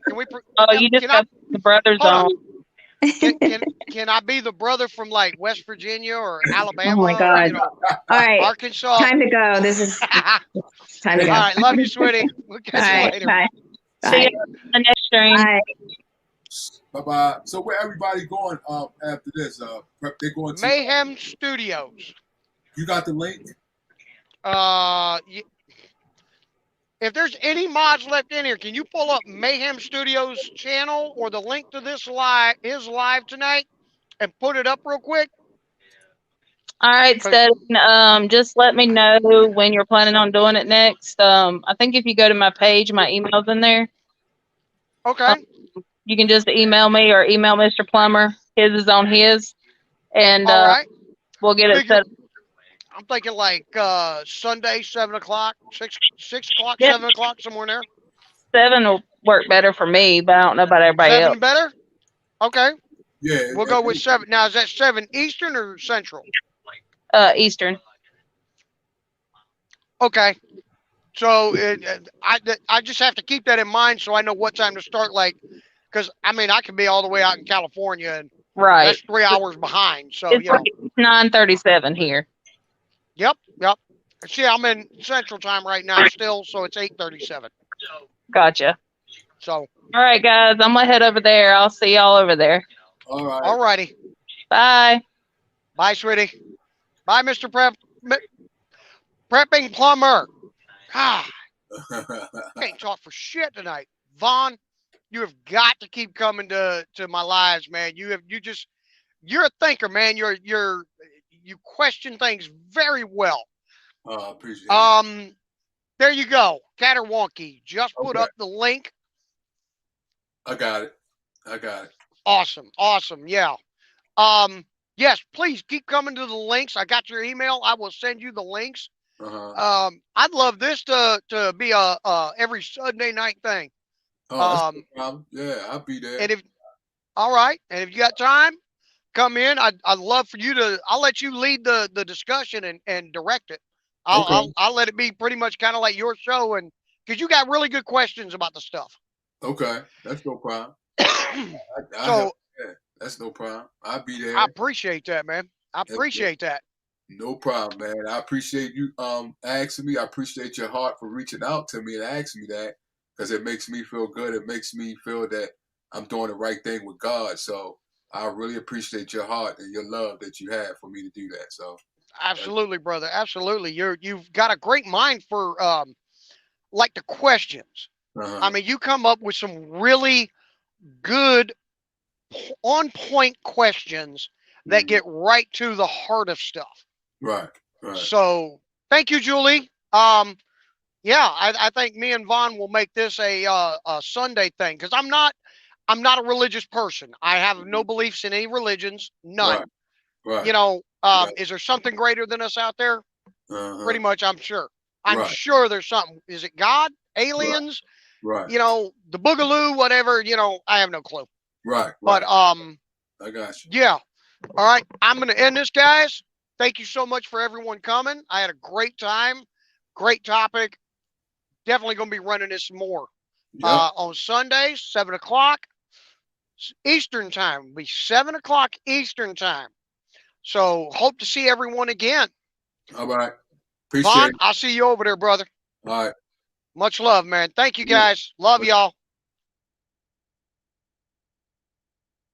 Can we? Oh, you just Can I? got the brothers Hold on. on. Can I be the brother from like West Virginia or Oh my Alabama or God. All right. Arkansas? Time to go. This is time to go. All right, love you, sweetie. We'll All catch you right. later. Bye. See Bye. you on the next stream. Bye. Bye bye. So where everybody going after this? They're going to. Mayhem Studios. You got the link? If there's any mods left in here, can you pull up Mayhem Studios channel or the link to this live tonight and put it up real quick? All right, 'Cause- Steadman. Just let me know when you're planning on doing it next. I think if you go to my page, my email's in there. Okay. You can just email me or email Mr. Plummer. His is on his, and All right. we'll get it Figure. set. I'm thinking like Sunday, 7 o'clock, 6 o'clock, Yep. 7 o'clock, somewhere in there. 7 will work better for me, but I don't know about everybody 7 else. better. Okay. Yeah. We'll go with 7. Now, is that 7 Eastern or Central? Eastern. Okay. So I just have to keep that in mind so I know what time to start. Like, because I mean I can be all the way out in California and Right. that's 3 hours behind. So It's you know. like 9:37 here. Yep. See, I'm in Central Time right now still, so it's 8:37. Gotcha. So. All right, guys. I'm gonna head over there. I'll see y'all over there. All right. All righty. Bye. Bye, sweetie. Bye, Mr. Prepping Plumber. God, I can't talk for shit tonight. Vaughn, you have got to keep coming to my lives, man. You're a thinker, man. You question things very well. I appreciate it. There you go. Caterwonky. Just put Okay. up the link. I got it. Awesome. Yeah. Yes, please keep coming to the links. I got your email. I will send you the links. I'd love this to be a every Sunday night thing. Oh, that's no problem. Yeah, I'll be there. And if you got time, come in. I'd love for you to. I'll let you lead the discussion and direct it. I'll let it be pretty much kind of like your show, and because you got really good questions about the stuff. Okay, that's no problem. So that's no problem. I'll be there. I appreciate that, man. I appreciate that. No problem, man. I appreciate you asking me. I appreciate your heart for reaching out to me and asking me that because it makes me feel good. It makes me feel that I'm doing the right thing with God. So I really appreciate your heart and your love that you have for me to do that. So absolutely, brother. Absolutely. You've got a great mind for like the questions. I mean, you come up with some really good on point questions that get right to the heart of stuff. Right. So thank you, Julie. Yeah, I think me and Vaughn will make this a Sunday thing because I'm not a religious person. I have no beliefs in any religions, none. Right. You know, is there something greater than us out there? Pretty much, I'm sure. I'm sure there's something. Is it God? Aliens? Right. You know, the boogaloo, whatever. You know, I have no clue. Right. But I got you. yeah. All right, I'm gonna end this, guys. Thank you so much for everyone coming. I had a great time. Great topic. Definitely gonna be running this more on Sundays, 7 o'clock Eastern time. It'll be 7 o'clock Eastern time. So hope to see everyone again. All right. Appreciate Vaughn, it. I'll see you over there, brother. All right. Much love, man. Thank you, guys. Love y'all.